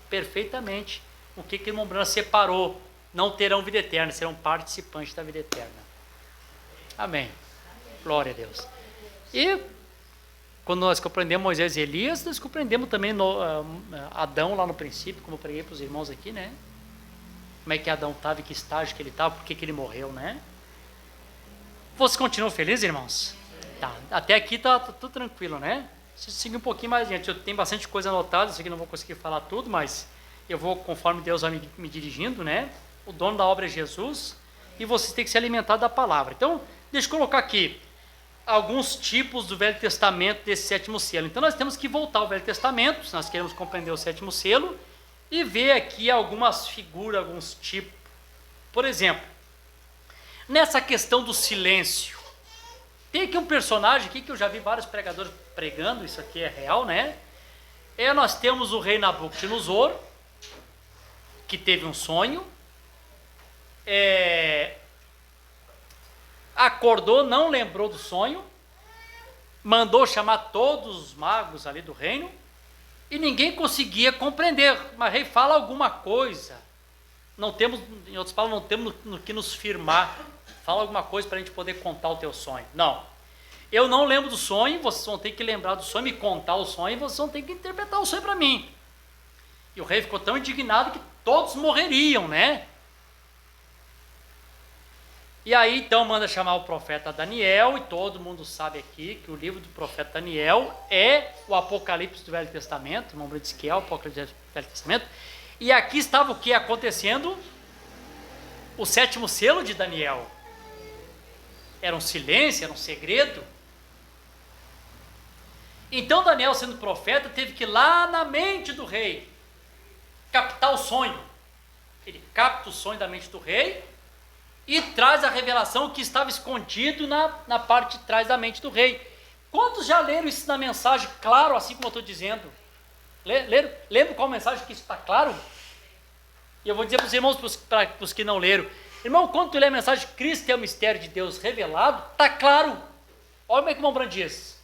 perfeitamente o que o irmão Branham separou. Não terão vida eterna, serão participantes da vida eterna. Amém. Glória a Deus. E quando nós compreendemos Moisés e Elias, nós compreendemos também Adão lá no princípio, como eu preguei para os irmãos aqui, né? Como é que Adão estava, em que estágio que ele estava, por que ele morreu, né? Vocês continuam felizes, irmãos? Tá. Até aqui está tudo tranquilo, né? Se seguir um pouquinho mais adiante, eu tenho bastante coisa anotada, isso aqui não vou conseguir falar tudo, mas eu vou conforme Deus vai me dirigindo, né? O dono da obra é Jesus, e vocês têm que se alimentar da palavra. Então, deixa eu colocar aqui alguns tipos do Velho Testamento desse sétimo selo. Então nós temos que voltar ao Velho Testamento, se nós queremos compreender o sétimo selo, e ver aqui algumas figuras, alguns tipos. Por exemplo, nessa questão do silêncio, tem aqui um personagem aqui que eu já vi vários pregadores pregando, isso aqui é real, né? Nós temos o rei Nabucodonosor, que teve um sonho, acordou, não lembrou do sonho, mandou chamar todos os magos ali do reino, e ninguém conseguia compreender. Mas rei, fala alguma coisa. Não temos, em outras palavras, não temos no que nos firmar. Fala alguma coisa para a gente poder contar o teu sonho. Não. Eu não lembro do sonho, vocês vão ter que lembrar do sonho, me contar o sonho, e vocês vão ter que interpretar o sonho para mim. E o rei ficou tão indignado que todos morreriam, né? E aí então manda chamar o profeta Daniel, e todo mundo sabe aqui que o livro do profeta Daniel é o Apocalipse do Velho Testamento, o nome diz que é o Apocalipse do Velho Testamento, e aqui estava o que acontecendo? O sétimo selo de Daniel. Era um silêncio, era um segredo. Então Daniel, sendo profeta, teve que ir lá na mente do rei, captar o sonho. Ele capta o sonho da mente do rei, e traz a revelação que estava escondido na parte de trás da mente do rei. Quantos já leram isso na mensagem, claro, assim como eu estou dizendo? Lembra qual mensagem que isso está claro? E eu vou dizer para os irmãos, para os que não leram. Irmão, quando tu lê a mensagem, Cristo é o mistério de Deus revelado, está claro. Olha como é que o irmão Branham diz.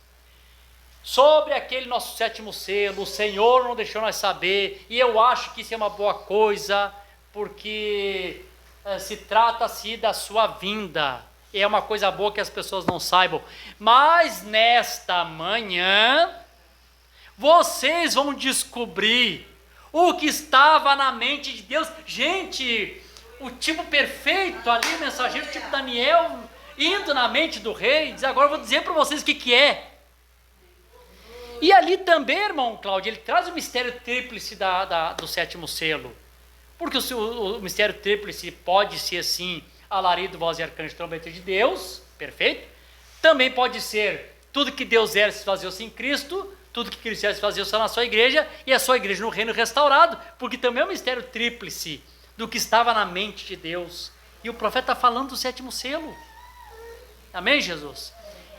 Sobre aquele nosso sétimo selo, o Senhor não deixou nós saber, e eu acho que isso é uma boa coisa, porque se trata-se da sua vinda, é uma coisa boa que as pessoas não saibam, mas nesta manhã, vocês vão descobrir o que estava na mente de Deus. Gente, o tipo perfeito ali, o mensageiro tipo Daniel, indo na mente do rei, diz: agora eu vou dizer para vocês o que é. E ali também, irmão Cláudio, ele traz o mistério tríplice do sétimo selo. Porque o mistério tríplice pode ser, assim, alarido, voz e arcanjo, trombeta de Deus, perfeito. Também pode ser tudo que Deus era se fazia-se em Cristo, tudo que Cristo era se fazia-se na sua igreja, e a sua igreja no reino restaurado, porque também é o mistério tríplice do que estava na mente de Deus. E o profeta está falando do sétimo selo. Amém, Jesus?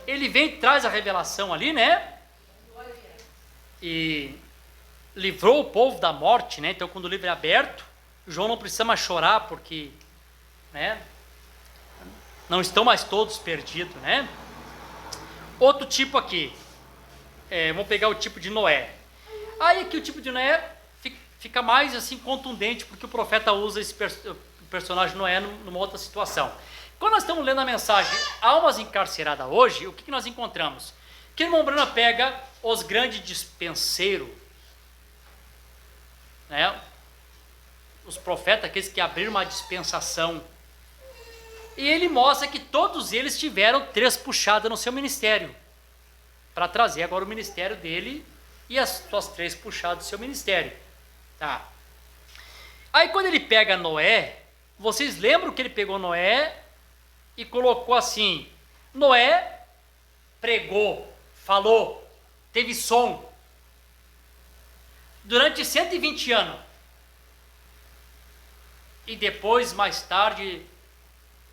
Ele vem e traz a revelação ali, né? E livrou o povo da morte, né? Então, quando o livro é aberto, João não precisa mais chorar, porque, né, não estão mais todos perdidos, né? Outro tipo aqui, vamos pegar o tipo de Noé. Aí aqui o tipo de Noé fica mais assim contundente, porque o profeta usa esse personagem Noé numa outra situação. Quando nós estamos lendo a mensagem Almas Encarceradas hoje, o que nós encontramos? Que o irmão Branham pega os grandes dispenseiros, né? Os profetas, aqueles que abriram uma dispensação E ele mostra que todos eles tiveram 3 puxadas no seu ministério, para trazer agora o ministério dele e as suas 3 puxadas do seu ministério. Tá. Aí quando ele pega Noé, vocês lembram que ele pegou Noé e colocou assim: Noé pregou, falou, teve som, durante 120 anos. E depois, mais tarde,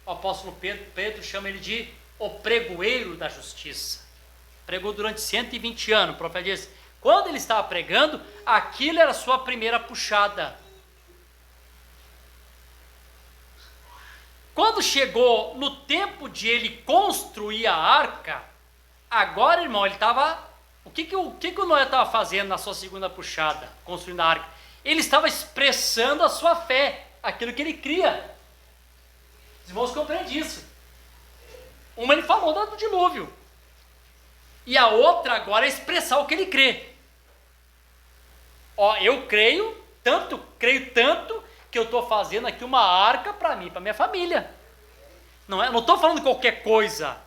o apóstolo Pedro chama ele de o pregoeiro da justiça. Pregou durante 120 anos. O profeta diz, quando ele estava pregando, aquilo era a sua primeira puxada. Quando chegou no tempo de ele construir a arca, agora, irmão, ele estava... O que o Noé estava fazendo na sua segunda puxada, construindo a arca? Ele estava expressando a sua fé, aquilo que ele cria. Os irmãos compreendem isso. Uma ele falou do dilúvio, e a outra agora é expressar o que ele crê. Ó, eu creio tanto, que eu estou fazendo aqui uma arca para mim, para minha família. Não estou falando qualquer coisa.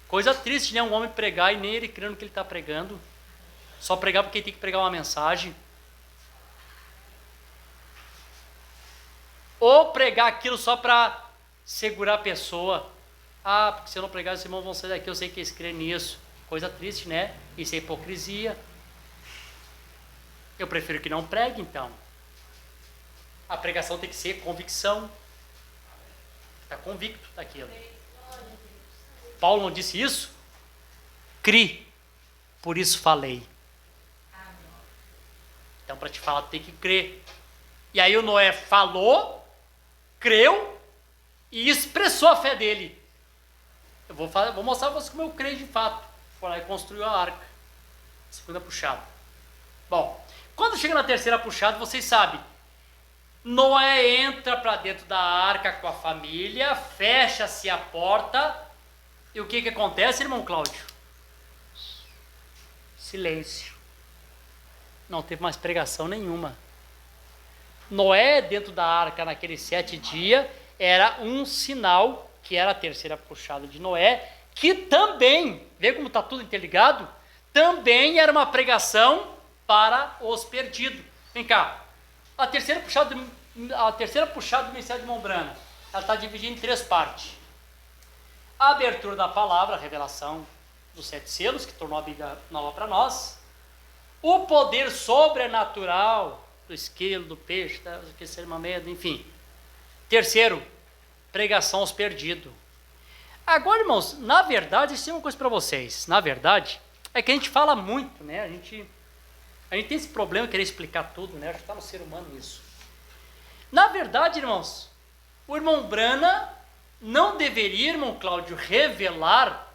Coisa triste, né? Um homem pregar e nem ele crendo no que ele está pregando. Só pregar porque ele tem que pregar uma mensagem. Ou pregar aquilo só para segurar a pessoa. Ah, porque se eu não pregar, os irmãos vão sair daqui, eu sei que eles creem nisso. Coisa triste, né? Isso é hipocrisia. Eu prefiro que não pregue, então. A pregação tem que ser convicção. Está convicto daquilo. Paulo não disse isso? Cri, por isso falei. Então, para te falar, tu tem que crer. E aí o Noé falou, creu e expressou a fé dele. Eu vou mostrar para vocês como eu creio de fato. Foi lá e construiu a arca. Segunda puxada. Bom, quando chega na terceira puxada, vocês sabem. Noé entra para dentro da arca com a família, fecha-se a porta. E o que acontece, irmão Cláudio? Silêncio. Não teve mais pregação nenhuma. Noé dentro da arca naqueles 7 dias era um sinal, que era a terceira puxada de Noé, que também, vê como está tudo interligado? Também era uma pregação para os perdidos. Vem cá, a terceira puxada do ministério de Mombrana, ela está dividida em 3 partes. A abertura da palavra, a revelação dos 7 selos, que tornou a Bíblia nova para nós. O poder sobrenatural do esquilo, do peixe, do sermamento, enfim. Terceiro, pregação aos perdidos. Agora, irmãos, na verdade, isso é uma coisa para vocês. Na verdade, é que a gente fala muito, né? A gente tem esse problema de querer explicar tudo, né? Acho que está no ser humano isso. Na verdade, irmãos, o irmão Brana não deveria, irmão Cláudio, revelar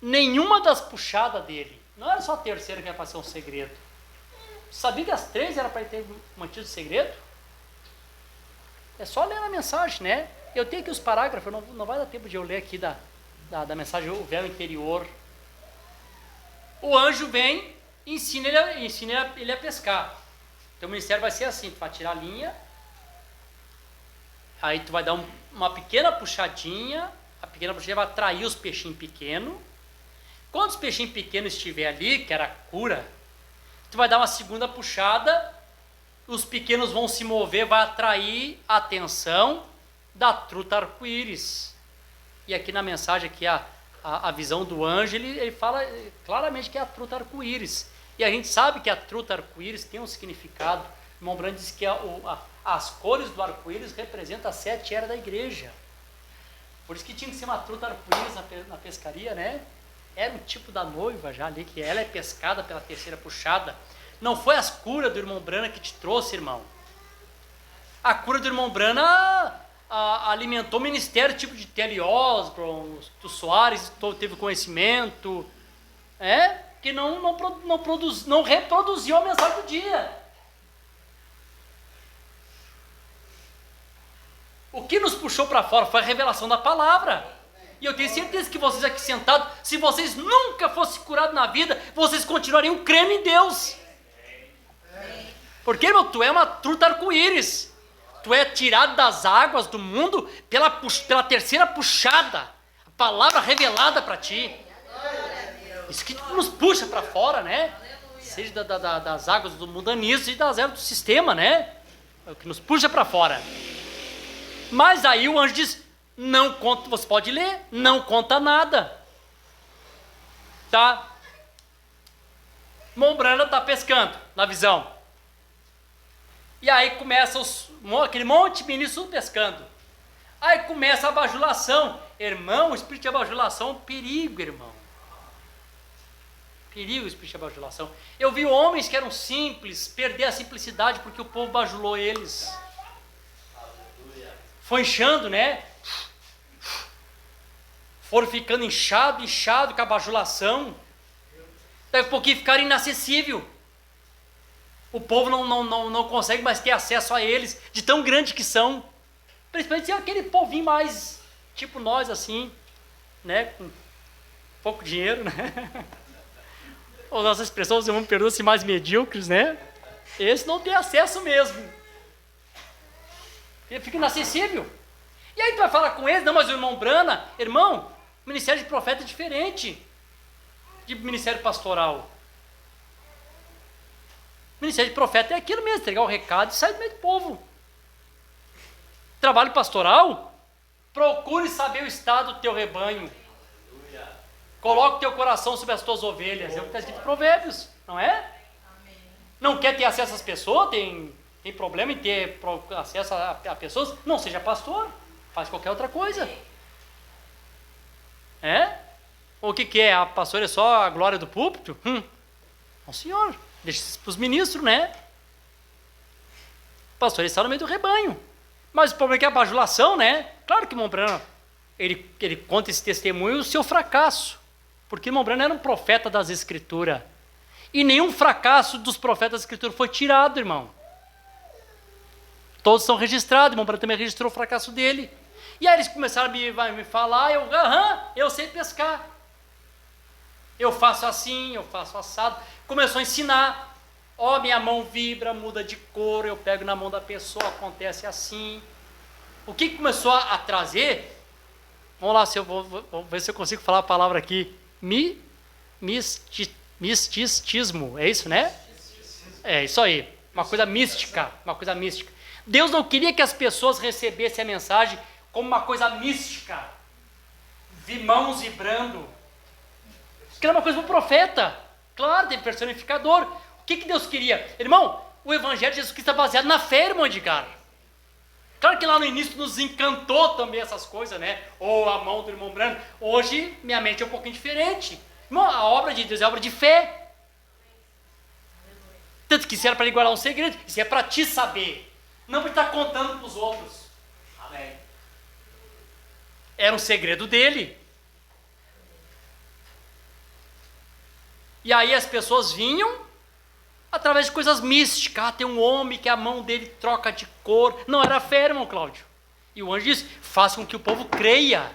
nenhuma das puxadas dele. Não era só a terceira que ia fazer um segredo. Sabia que as 3 era para ele ter mantido segredo? É só ler a mensagem, né? Eu tenho aqui os parágrafos, não vai dar tempo de eu ler aqui da mensagem, o véu interior. O anjo vem e ensina ele a pescar. Então o ministério vai ser assim, tu vai tirar a linha, aí tu vai dar uma pequena puxadinha, a pequena puxadinha vai atrair os peixinhos pequenos. Quando os peixinhos pequenos estiver ali, que era a cura, tu vai dar uma segunda puxada, os pequenos vão se mover, vai atrair a atenção da truta arco-íris. E aqui na mensagem, aqui a visão do anjo, ele fala claramente que é a truta arco-íris. E a gente sabe que a truta arco-íris tem um significado. O irmão Brando diz que as cores do arco-íris representam as 7 eras da igreja. Por isso que tinha que ser uma truta arco-íris na pescaria, né? Era um tipo da noiva já ali, que ela é pescada pela terceira puxada. Não foi as curas do irmão Brana que te trouxe, irmão. A cura do irmão Brana alimentou o ministério, tipo de Telly Osborne, do Soares, teve conhecimento, que não reproduziu a mensagem do dia. O que nos puxou para fora foi a revelação da palavra. E eu tenho certeza que vocês aqui sentados, se vocês nunca fossem curados na vida, vocês continuariam crendo em Deus. Porque, irmão, tu é uma truta arco-íris. Tu é tirado das águas do mundo pela terceira puxada. A palavra revelada para ti. Isso que nos puxa para fora, né? Seja das águas do mundanismo e das águas do sistema, né? É o que nos puxa para fora. Mas aí o anjo diz, não conta, você pode ler, não conta nada. Tá? Mombrana está pescando, na visão. E aí começa aquele monte de ministros pescando. Aí começa a bajulação. Irmão, o espírito de bajulação é um perigo, irmão. Perigo o espírito de bajulação. Eu vi homens que eram simples, perder a simplicidade porque o povo bajulou eles. Foi inchando, né? Foram ficando inchado com a bajulação. Daqui a pouquinho ficaram inacessível. O povo não consegue mais ter acesso a eles, de tão grande que são. Principalmente aquele povinho mais, tipo nós assim, né? Com pouco dinheiro, né? Ou nossas pessoas, vamos perdoar-se, mais medíocres, né? Esse não tem acesso mesmo. Ele fica inacessível. E aí tu vai falar com eles, não, mas o irmão Brana, irmão, ministério de profeta é diferente de ministério pastoral. Ministério de profeta é aquilo mesmo, entregar o recado e sair do meio do povo. Trabalho pastoral, procure saber o estado do teu rebanho. Coloque o teu coração sobre as tuas ovelhas. É o que está escrito em Provérbios, não é? Não quer ter acesso às pessoas, tem problema em ter acesso a pessoas, não seja pastor, faz qualquer outra coisa. É? Ou o que é? A pastora é só a glória do púlpito? Não, senhor, deixa isso para os ministros, né? O pastor está no meio do rebanho. Mas o problema é que a bajulação, né? Claro que Mombrana, ele conta esse testemunho do seu fracasso. Porque Mombrana era um profeta das Escrituras. E nenhum fracasso dos profetas das Escrituras foi tirado, irmão. Todos são registrados, Mombrana também registrou o fracasso dele. E aí eles começaram a me falar, eu sei pescar. Eu faço assim, eu faço assado. Começou a ensinar. Minha mão vibra, muda de cor, eu pego na mão da pessoa, acontece assim. O que começou a trazer? Vamos lá, vou ver se eu consigo falar a palavra aqui. Misticismo, é isso, né? É isso aí, uma coisa mística. Deus não queria que as pessoas recebessem a mensagem como uma coisa mística, mãos vibrando. Isso era uma coisa para o profeta. Claro, tem personificador. O que Deus queria? Irmão, o Evangelho de Jesus Cristo é baseado na fé, irmão Edgar. Claro que lá no início nos encantou também essas coisas, né? Ou a mão do irmão Brano. Hoje, minha mente é um pouquinho diferente. Irmão, a obra de Deus é obra de fé. Tanto que isso era para ele guardar um segredo. Isso é para ti saber. Não para estar contando para os outros. Amém. Era um segredo dele. E aí as pessoas vinham através de coisas místicas. Tem um homem que a mão dele troca de cor. Não era fé, irmão Cláudio. E o anjo disse, faça com que o povo creia.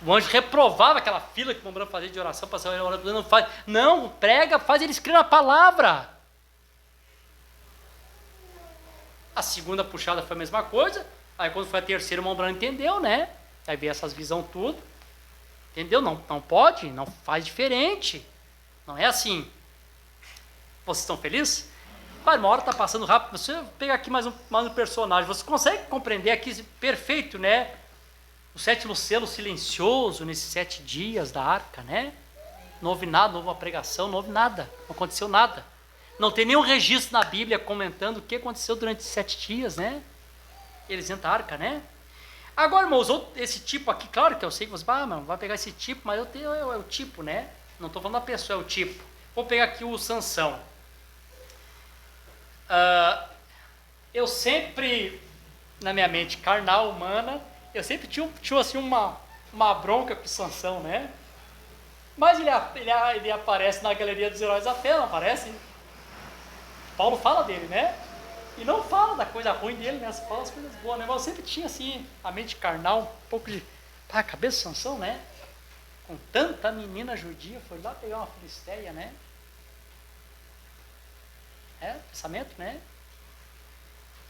O anjo reprovava aquela fila que o Mombrana fazia de oração, para saber orando, não faz. Não, prega, faz eles crerem na palavra. A segunda puxada foi a mesma coisa. Aí quando foi a terceira, o Mombrana entendeu, né? Aí veio essas visões tudo. Entendeu? Não pode, não faz diferente. Não é assim. Vocês estão felizes? Pai, uma hora está passando rápido. Você pega aqui mais um personagem. Você consegue compreender aqui perfeito, né? O sétimo selo silencioso nesses 7 dias da arca, né? Não houve nada, não houve uma pregação, não houve nada. Não aconteceu nada. Não tem nenhum registro na Bíblia comentando o que aconteceu durante 7 dias, né? Eles entram na arca, né? Agora, irmãos, esse tipo aqui, claro que eu sei que você vai pegar esse tipo, mas é o tipo, né? Não estou falando da pessoa, é o tipo. Vou pegar aqui o Sansão. Eu sempre, na minha mente carnal, humana, eu sempre tinha assim, uma bronca com o Sansão, né? Mas ele aparece na galeria dos heróis da fé, não aparece? Paulo fala dele, né? E não fala da coisa ruim dele, né? Fala as coisas boas, né? Mas eu sempre tinha, assim, a mente carnal, um pouco de... a cabeça de Sansão, né? Com tanta menina judia, foi lá pegar uma filisteia, né? Pensamento, né?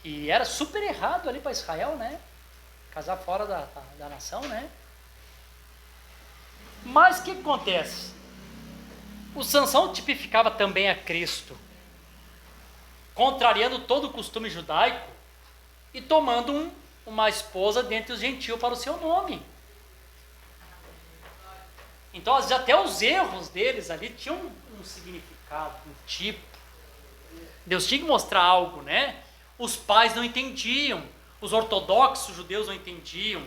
E era super errado ali para Israel, né? Casar fora da nação, né? Mas o que acontece? O Sansão tipificava também a Cristo, contrariando todo o costume judaico e tomando uma esposa dentre os gentios para o seu nome. Então, até os erros deles ali tinham um significado, um tipo. Deus tinha que mostrar algo, né? Os pais não entendiam, os ortodoxos judeus não entendiam.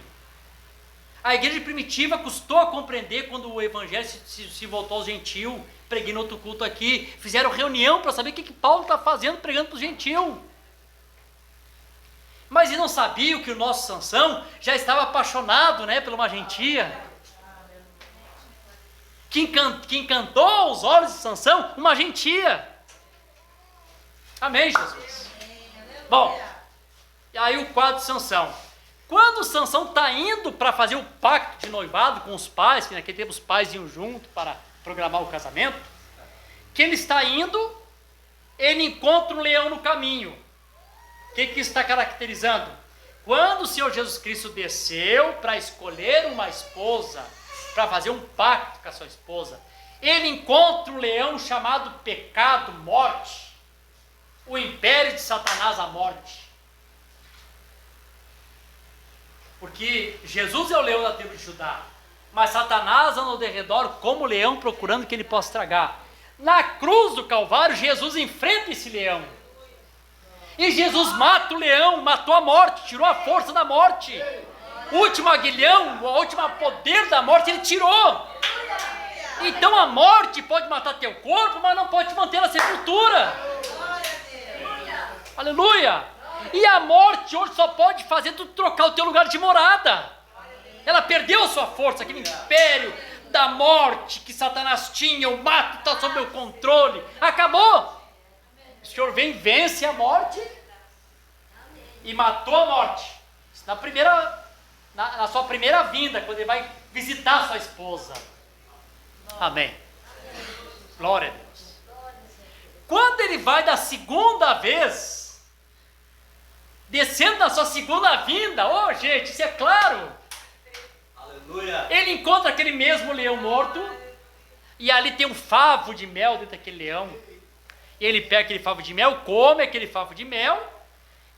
A igreja primitiva custou a compreender quando o evangelho se voltou aos gentios. Preguei no outro culto aqui, fizeram reunião para saber o que Paulo está fazendo pregando para os gentios. Mas eles não sabiam que o nosso Sansão já estava apaixonado, né, por uma gentia. Que encantou os olhos de Sansão, uma gentia. Amém, Jesus? Bom, e aí o quadro de Sansão. Quando Sansão está indo para fazer o pacto de noivado com os pais, que naquele tempo os pais iam junto para programar o casamento, que ele está indo, ele encontra um leão no caminho. O que isso está caracterizando? Quando o Senhor Jesus Cristo desceu para escolher uma esposa, para fazer um pacto com a sua esposa, ele encontra um leão chamado pecado, morte, o império de Satanás, a morte. Porque Jesus é o leão da tribo de Judá, mas Satanás anda ao derredor como leão procurando que ele possa tragar. Na cruz do Calvário, Jesus enfrenta esse leão. E Jesus mata o leão, matou a morte, tirou a força da morte. O último aguilhão, o último poder da morte, ele tirou. Então a morte pode matar teu corpo, mas não pode te manter na sepultura. Aleluia! E a morte hoje só pode fazer tu trocar o teu lugar de morada. Ela perdeu a sua força, aquele império da morte que Satanás tinha, o mato está sob meu controle. Acabou! O Senhor vem, vence a morte e matou a morte. Na sua primeira vinda, quando ele vai visitar sua esposa. Amém. Glória a Deus. Quando ele vai da segunda vez, descendo da sua segunda vinda, gente, isso é claro. Aleluia. Ele encontra aquele mesmo leão morto, e ali tem um favo de mel dentro daquele leão. E ele pega aquele favo de mel, come aquele favo de mel,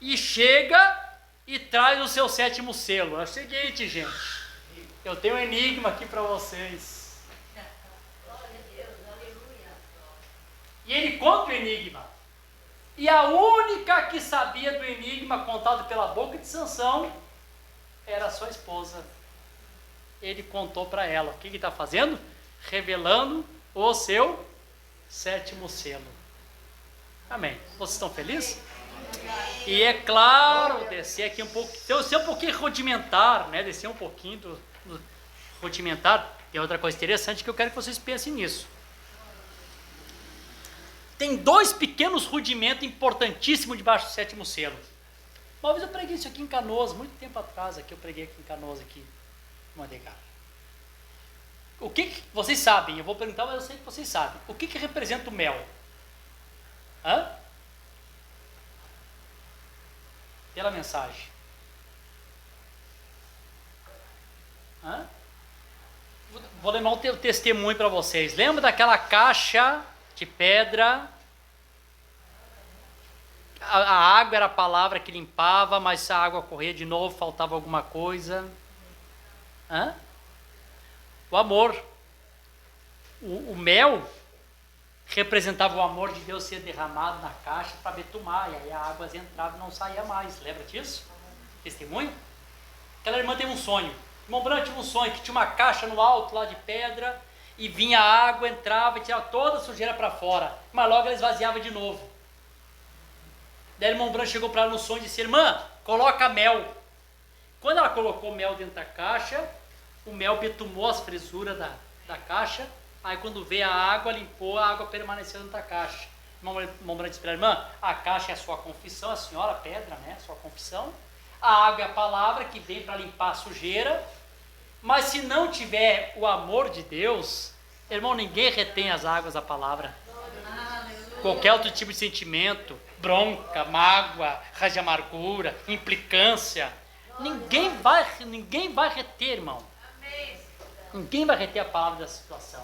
e chega e traz o seu sétimo selo. É o seguinte, gente, eu tenho um enigma aqui para vocês. E ele conta o enigma. E a única que sabia do enigma contado pela boca de Sansão era a sua esposa. Ele contou para ela. O que ele está fazendo? Revelando o seu sétimo selo. Amém. Vocês estão felizes? E é claro, descer aqui um pouco, ser um pouquinho rudimentar, né? Descer um pouquinho do rudimentar. Tem outra coisa interessante que eu quero que vocês pensem nisso. Tem dois pequenos rudimentos importantíssimos debaixo do sétimo selo. Uma vez eu preguei isso aqui em Canoas, muito tempo atrás, eu preguei aqui em Canoas, aqui, em Mandegar. O que vocês sabem? Eu vou perguntar, mas eu sei que vocês sabem. O que representa o mel? Hã? Pela mensagem. Hã? Vou lembrar um testemunho para vocês. Lembra daquela caixa de pedra? A água era a palavra que limpava, mas a água corria de novo, faltava alguma coisa. Hã? O amor. O mel representava o amor de Deus ser derramado na caixa para betumar, e aí a água entrava e não saía mais. Lembra disso? Testemunho? Aquela irmã teve um sonho. Irmão Branco tinha um sonho que tinha uma caixa no alto lá de pedra, e vinha a água, entrava e tirava toda a sujeira para fora, mas logo ela esvaziava de novo. Daí o irmão Branco chegou para ela no sonho e disse: irmã, coloca mel. Quando ela colocou mel dentro da caixa, o mel betumou as frisuras da caixa. Aí quando veio a água, limpou, a água permaneceu dentro da caixa. O irmão Branco disse para a irmã: a caixa é a sua confissão, a senhora, a pedra, né? A sua confissão. A água é a palavra que vem para limpar a sujeira. Mas se não tiver o amor de Deus, irmão, ninguém retém as águas da palavra. qualquer outro tipo de sentimento, bronca, mágoa, raiva de amargura, implicância, ninguém vai reter, irmão. Ninguém vai reter a palavra da situação.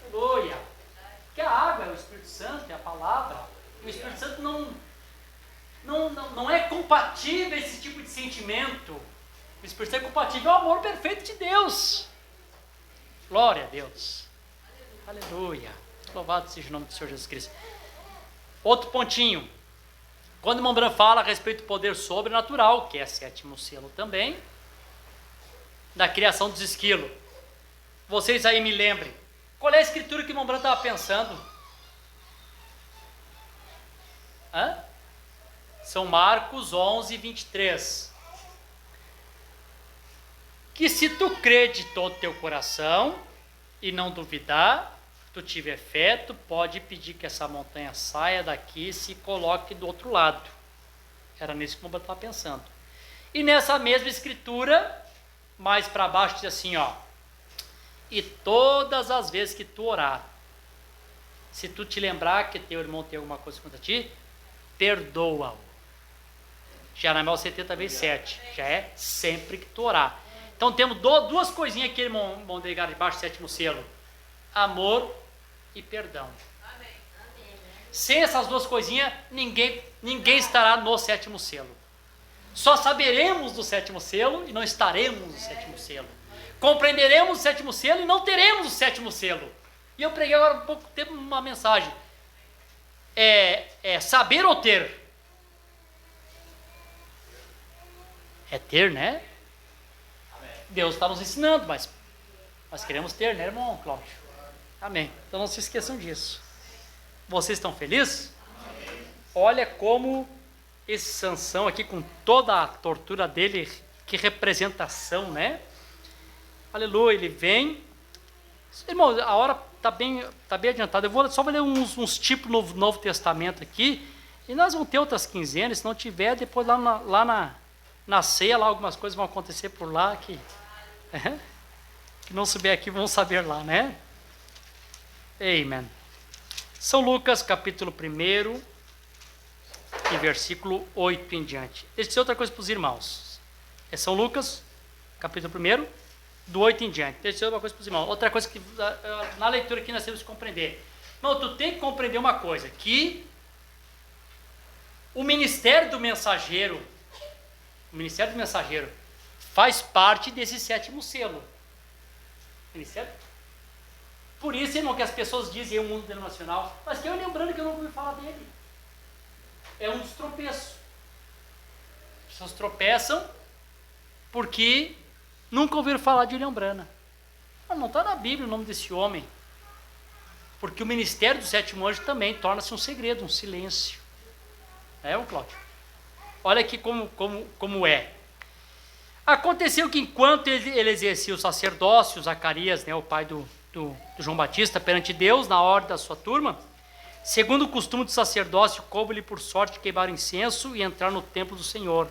Aleluia. Porque a água é o Espírito Santo, é a palavra. O Espírito Santo não é compatível a esse tipo de sentimento. O Espírito Santo é compatível ao amor perfeito de Deus. Glória a Deus. Aleluia. Louvado seja o nome do Senhor Jesus Cristo. Outro pontinho. Quando o irmão Branham fala a respeito do poder sobrenatural, que é sétimo selo também, da criação dos esquilos. Vocês aí me lembrem. Qual é a escritura que o irmão Branham estava pensando? São Marcos 11, 23. Que se tu crer de todo teu coração e não duvidar, tu tiver fé, tu pode pedir que essa montanha saia daqui e se coloque do outro lado. Era nisso que o irmão estava pensando. E nessa mesma escritura, mais para baixo, diz assim, ó. E todas as vezes que tu orar, se tu te lembrar que teu irmão tem alguma coisa contra ti, perdoa-o. Já na 70 vezes 7. Já é sempre que tu orar. Então temos duas coisinhas aqui, irmão Delegado, debaixo do sétimo selo. Amor e perdão. Amém. Sem essas duas coisinhas, ninguém estará no sétimo selo. Só saberemos do sétimo selo e não estaremos no sétimo selo. Compreenderemos o sétimo selo e não teremos o sétimo selo. E eu preguei agora há pouco tempo uma mensagem. É saber ou ter? É ter, né? Amém. Deus está nos ensinando, mas nós queremos ter, né, irmão Cláudio? Amém. Então não se esqueçam disso. Vocês estão felizes? Amém. Olha como esse Sansão aqui, com toda a tortura dele, que representação, né? Aleluia, ele vem. Irmão, a hora está bem adiantada. Eu vou ler uns tipos no Novo Testamento aqui, e nós vamos ter outras quinzenas. Se não tiver, depois lá na ceia, lá algumas coisas vão acontecer por lá, que não souber aqui, vão saber lá, né? Amen. São Lucas, capítulo 1, e versículo 8 em diante. Deixa eu dizer outra coisa para os irmãos. É São Lucas, capítulo 1, do 8 em diante. Deixa eu dizer outra coisa para os irmãos. Outra coisa que na leitura aqui nós temos que compreender. Não, tu tem que compreender uma coisa, que o ministério do mensageiro faz parte desse sétimo selo. Ministério? Por isso, irmão, que as pessoas dizem, o mundo denominacional, mas que eu lembrando que eu não ouvi falar dele. É um dos tropeços. As pessoas tropeçam porque nunca ouviram falar de William Branham. Não está na Bíblia o nome desse homem. Porque o ministério do sétimo anjo também torna-se um segredo, um silêncio. Cláudio? Olha aqui como é. Aconteceu que enquanto ele exercia o sacerdócio, Zacarias, né, o pai do João Batista, perante Deus, na ordem da sua turma, segundo o costume do sacerdócio, coube-lhe por sorte queimar incenso e entrar no templo do Senhor.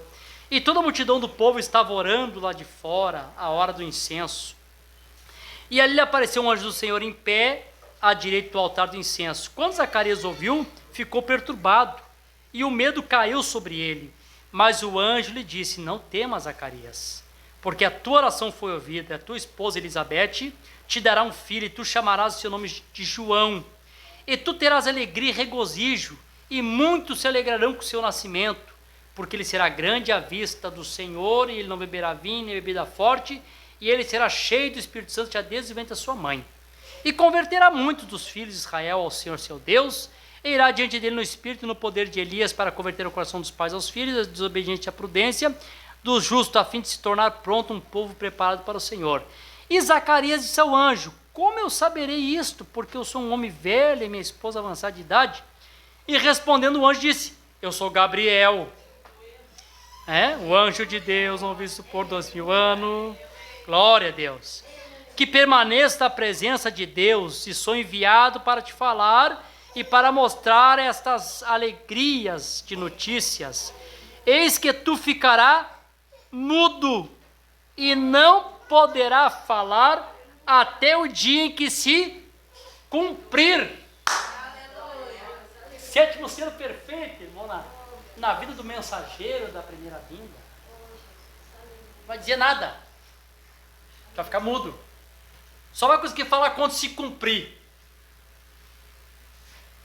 E toda a multidão do povo estava orando lá de fora, à hora do incenso. E ali lhe apareceu um anjo do Senhor em pé, à direita do altar do incenso. Quando Zacarias ouviu, ficou perturbado, e o medo caiu sobre ele. Mas o anjo lhe disse, não temas, Zacarias, porque a tua oração foi ouvida, a tua esposa Elizabeth te dará um filho, e tu chamarás o seu nome de João. E tu terás alegria e regozijo, e muitos se alegrarão com o seu nascimento, porque ele será grande à vista do Senhor, e ele não beberá vinho nem bebida forte, e ele será cheio do Espírito Santo já desde o ventre da sua mãe. E converterá muitos dos filhos de Israel ao Senhor seu Deus, e irá diante dele no espírito e no poder de Elias para converter o coração dos pais aos filhos, dos desobedientes à prudência, dos justos, a fim de se tornar pronto um povo preparado para o Senhor. E Zacarias disse ao anjo, como eu saberei isto, porque eu sou um homem velho e minha esposa avançada de idade? E respondendo o anjo disse, eu sou Gabriel, o anjo de Deus, não visto por 2000 anos, glória a Deus, que permaneça na presença de Deus, e sou enviado para te falar e para mostrar estas alegrias de notícias. Eis que tu ficará mudo e não poderá falar até o dia em que se cumprir Sétimo selo perfeito, irmão, na vida do mensageiro da primeira vinda. Não vai dizer nada. Vai ficar mudo. Só vai conseguir falar quando se cumprir.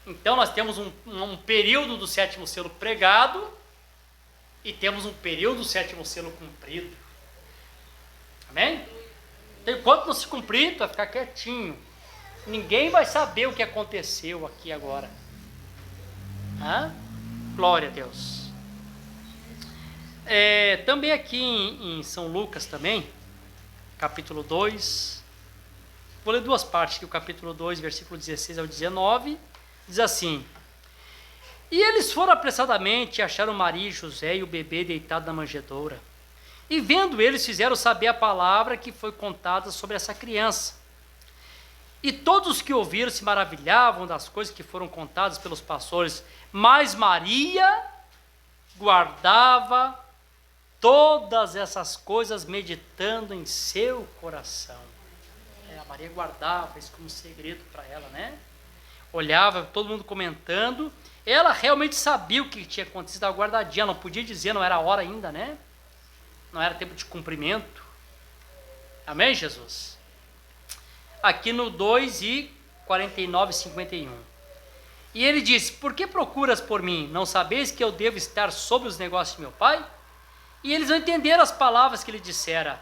Então nós temos um período do sétimo selo pregado e temos um período do sétimo selo cumprido. Amém? Então, enquanto não se cumprir, tu vai ficar quietinho. Ninguém vai saber o que aconteceu aqui agora. Glória a Deus. Também aqui em São Lucas também, capítulo 2, vou ler duas partes aqui, o capítulo 2, versículo 16 ao 19, diz assim: E eles foram apressadamente e acharam Maria e José e o bebê deitado na manjedoura. E vendo eles, fizeram saber a palavra que foi contada sobre essa criança. E todos os que ouviram se maravilhavam das coisas que foram contadas pelos pastores. Mas Maria guardava todas essas coisas, meditando em seu coração. A Maria guardava isso como segredo para ela, né? Olhava, todo mundo comentando. Ela realmente sabia o que tinha acontecido, estava guardadinha. Não podia dizer, não era hora ainda, né? Não era tempo de cumprimento. Amém, Jesus? Aqui no 2 e 49 e 51. E ele disse: Por que procuras por mim? Não sabeis que eu devo estar sobre os negócios de meu pai? E eles não entenderam as palavras que ele dissera.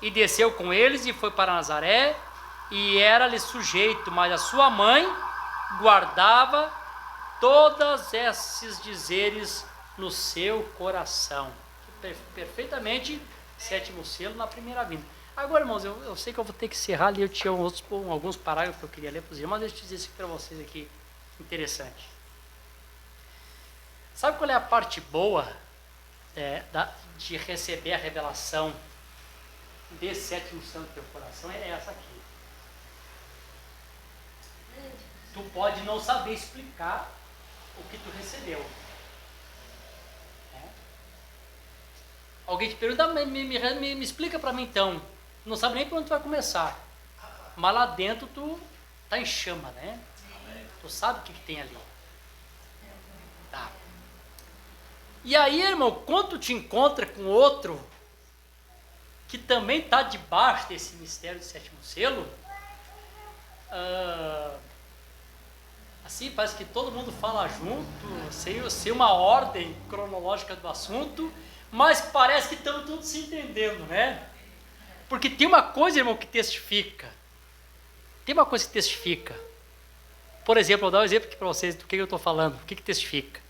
E desceu com eles e foi para Nazaré, e era-lhe sujeito, mas a sua mãe guardava todos esses dizeres no seu coração. Perfeitamente, sétimo selo na primeira vinda. Agora, irmãos, eu sei que eu vou ter que encerrar ali, eu tinha alguns parágrafos que eu queria ler para os irmãos, mas deixa eu dizer isso para vocês aqui, interessante. Sabe qual é a parte boa de receber a revelação desse sétimo selo do teu coração? É essa aqui. Tu pode não saber explicar o que tu recebeu. Alguém te pergunta, me explica para mim então. Não sabe nem por onde tu vai começar. Mas lá dentro tu tá em chama, né? Tu sabe o que tem ali. Tá. E aí, irmão, quando tu te encontra com outro que também está debaixo desse mistério do sétimo selo, assim, parece que todo mundo fala junto, sem uma ordem cronológica do assunto, mas parece que estamos todos se entendendo, né? Porque tem uma coisa, irmão, que testifica. Tem uma coisa que testifica. Por exemplo, vou dar um exemplo aqui para vocês do que eu estou falando. O que testifica?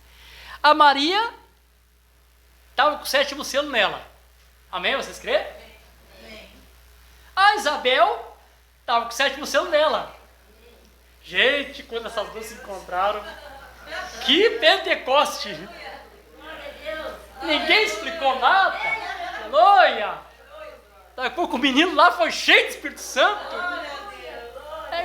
A Maria estava com o sétimo selo nela. Amém? Vocês creem? Amém. A Isabel estava com o sétimo selo nela. Gente, quando essas duas se encontraram, que Pentecoste! Ninguém explicou nada. Aleluia! Daqui a pouco o menino lá foi cheio de Espírito Santo.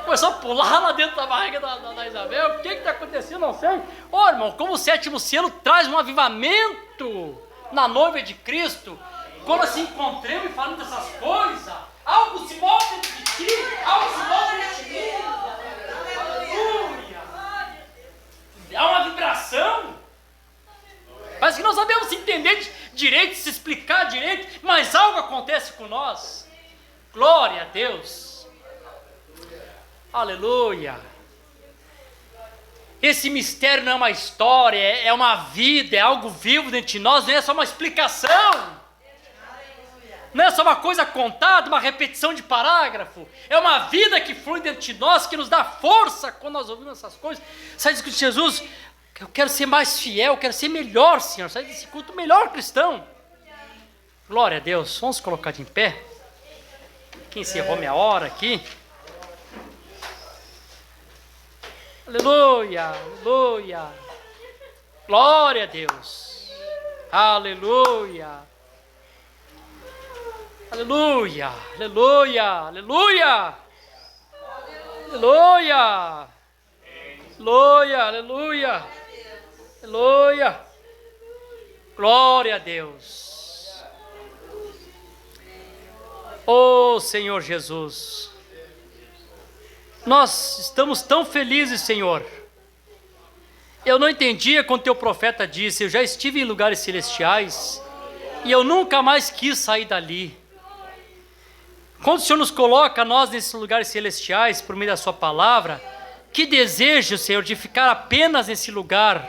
Começou a pular lá dentro da barriga da Isabel. O que está acontecendo? Não sei. Ô, irmão, como o sétimo selo traz um avivamento na noiva de Cristo. Quando se encontramos e falamos dessas coisas, algo se move dentro de ti, algo se move dentro de mim. Aleluia! Há uma vibração. Parece que não sabemos se entender direito, se explicar direito, mas algo acontece com nós. Glória a Deus. Aleluia. Esse mistério não é uma história, é uma vida, é algo vivo dentro de nós, não é só uma explicação. Não é só uma coisa contada, uma repetição de parágrafo. É uma vida que flui dentro de nós, que nos dá força quando nós ouvimos essas coisas. Sai disso que Jesus... Eu quero ser mais fiel, eu quero ser melhor, Senhor. Sai desse culto melhor cristão. Glória a Deus. Vamos colocar de em pé. Quem encerrou minha hora aqui. Aleluia, aleluia. Glória a Deus. Aleluia. Aleluia, aleluia, aleluia. Aleluia. Aleluia, aleluia. Aleluia. Glória a Deus. Oh, Senhor Jesus. Nós estamos tão felizes, Senhor, Eu não entendia quando teu profeta disse: eu já estive em lugares celestiais e eu nunca mais quis sair dali. Quando o Senhor nos coloca, nós, nesses lugares celestiais, por meio da sua palavra, que desejo, Senhor, de ficar apenas nesses lugares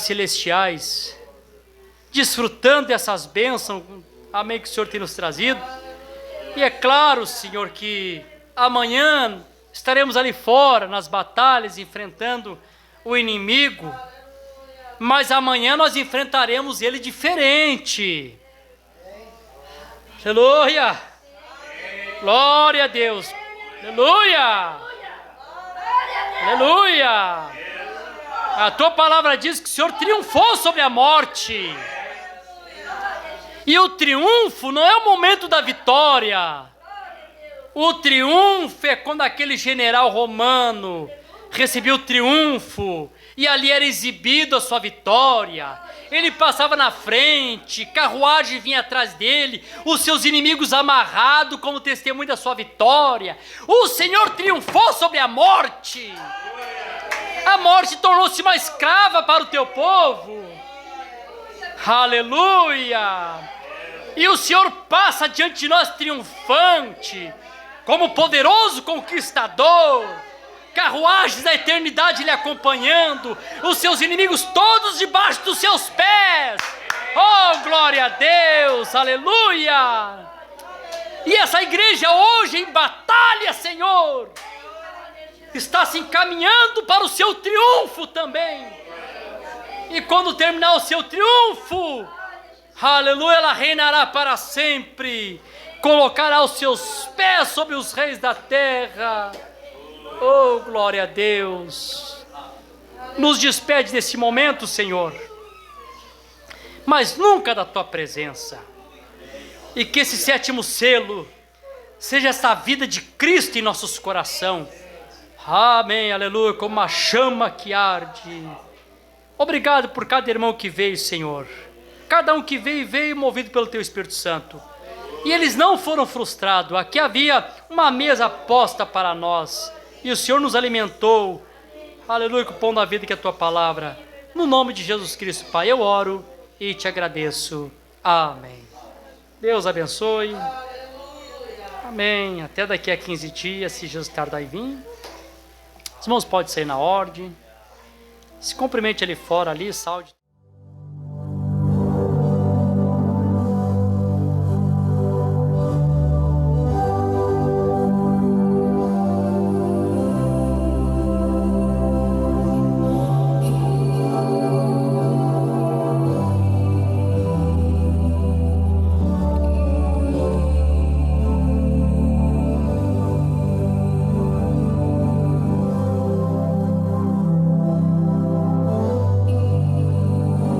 celestiais, desfrutando dessas bênçãos, amém, que o Senhor tem nos trazido. E é claro, Senhor, que amanhã estaremos ali fora, nas batalhas, enfrentando o inimigo, mas amanhã nós enfrentaremos ele diferente. Aleluia! Glória a Deus! Aleluia! Aleluia! A tua palavra diz que o Senhor triunfou sobre a morte. E o triunfo não é o momento da vitória. O triunfo é quando aquele general romano recebeu o triunfo e ali era exibido a sua vitória. Ele passava na frente, carruagem vinha atrás dele, os seus inimigos amarrados como testemunho da sua vitória. O Senhor triunfou sobre a morte. A morte tornou-se uma escrava para o teu povo. Aleluia! E o Senhor passa diante de nós triunfante, como poderoso conquistador, carruagens da eternidade lhe acompanhando, os seus inimigos todos debaixo dos seus pés. Oh, glória a Deus, aleluia! E essa igreja hoje em batalha, Senhor, está se encaminhando para o seu triunfo também. E quando terminar o seu triunfo, aleluia, ela reinará para sempre, colocará os seus pés sobre os reis da terra. Oh, glória a Deus. Nos despede desse momento, Senhor, mas nunca da tua presença. E que esse sétimo selo seja essa vida de Cristo em nossos corações. Amém, aleluia, como uma chama que arde. Obrigado por cada irmão que veio, Senhor. Cada um que veio movido pelo Teu Espírito Santo. E eles não foram frustrados. Aqui havia uma mesa posta para nós. E o Senhor nos alimentou. Aleluia, com o pão da vida que é a Tua palavra. No nome de Jesus Cristo, Pai, eu oro e te agradeço. Amém. Deus abençoe. Amém. Até daqui a 15 dias, se Jesus tardar em vir. Os irmãos podem sair na ordem. Se cumprimente ali fora, ali, saúde.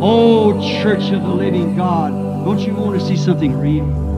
Oh, Church of the Living God, don't you want to see something real?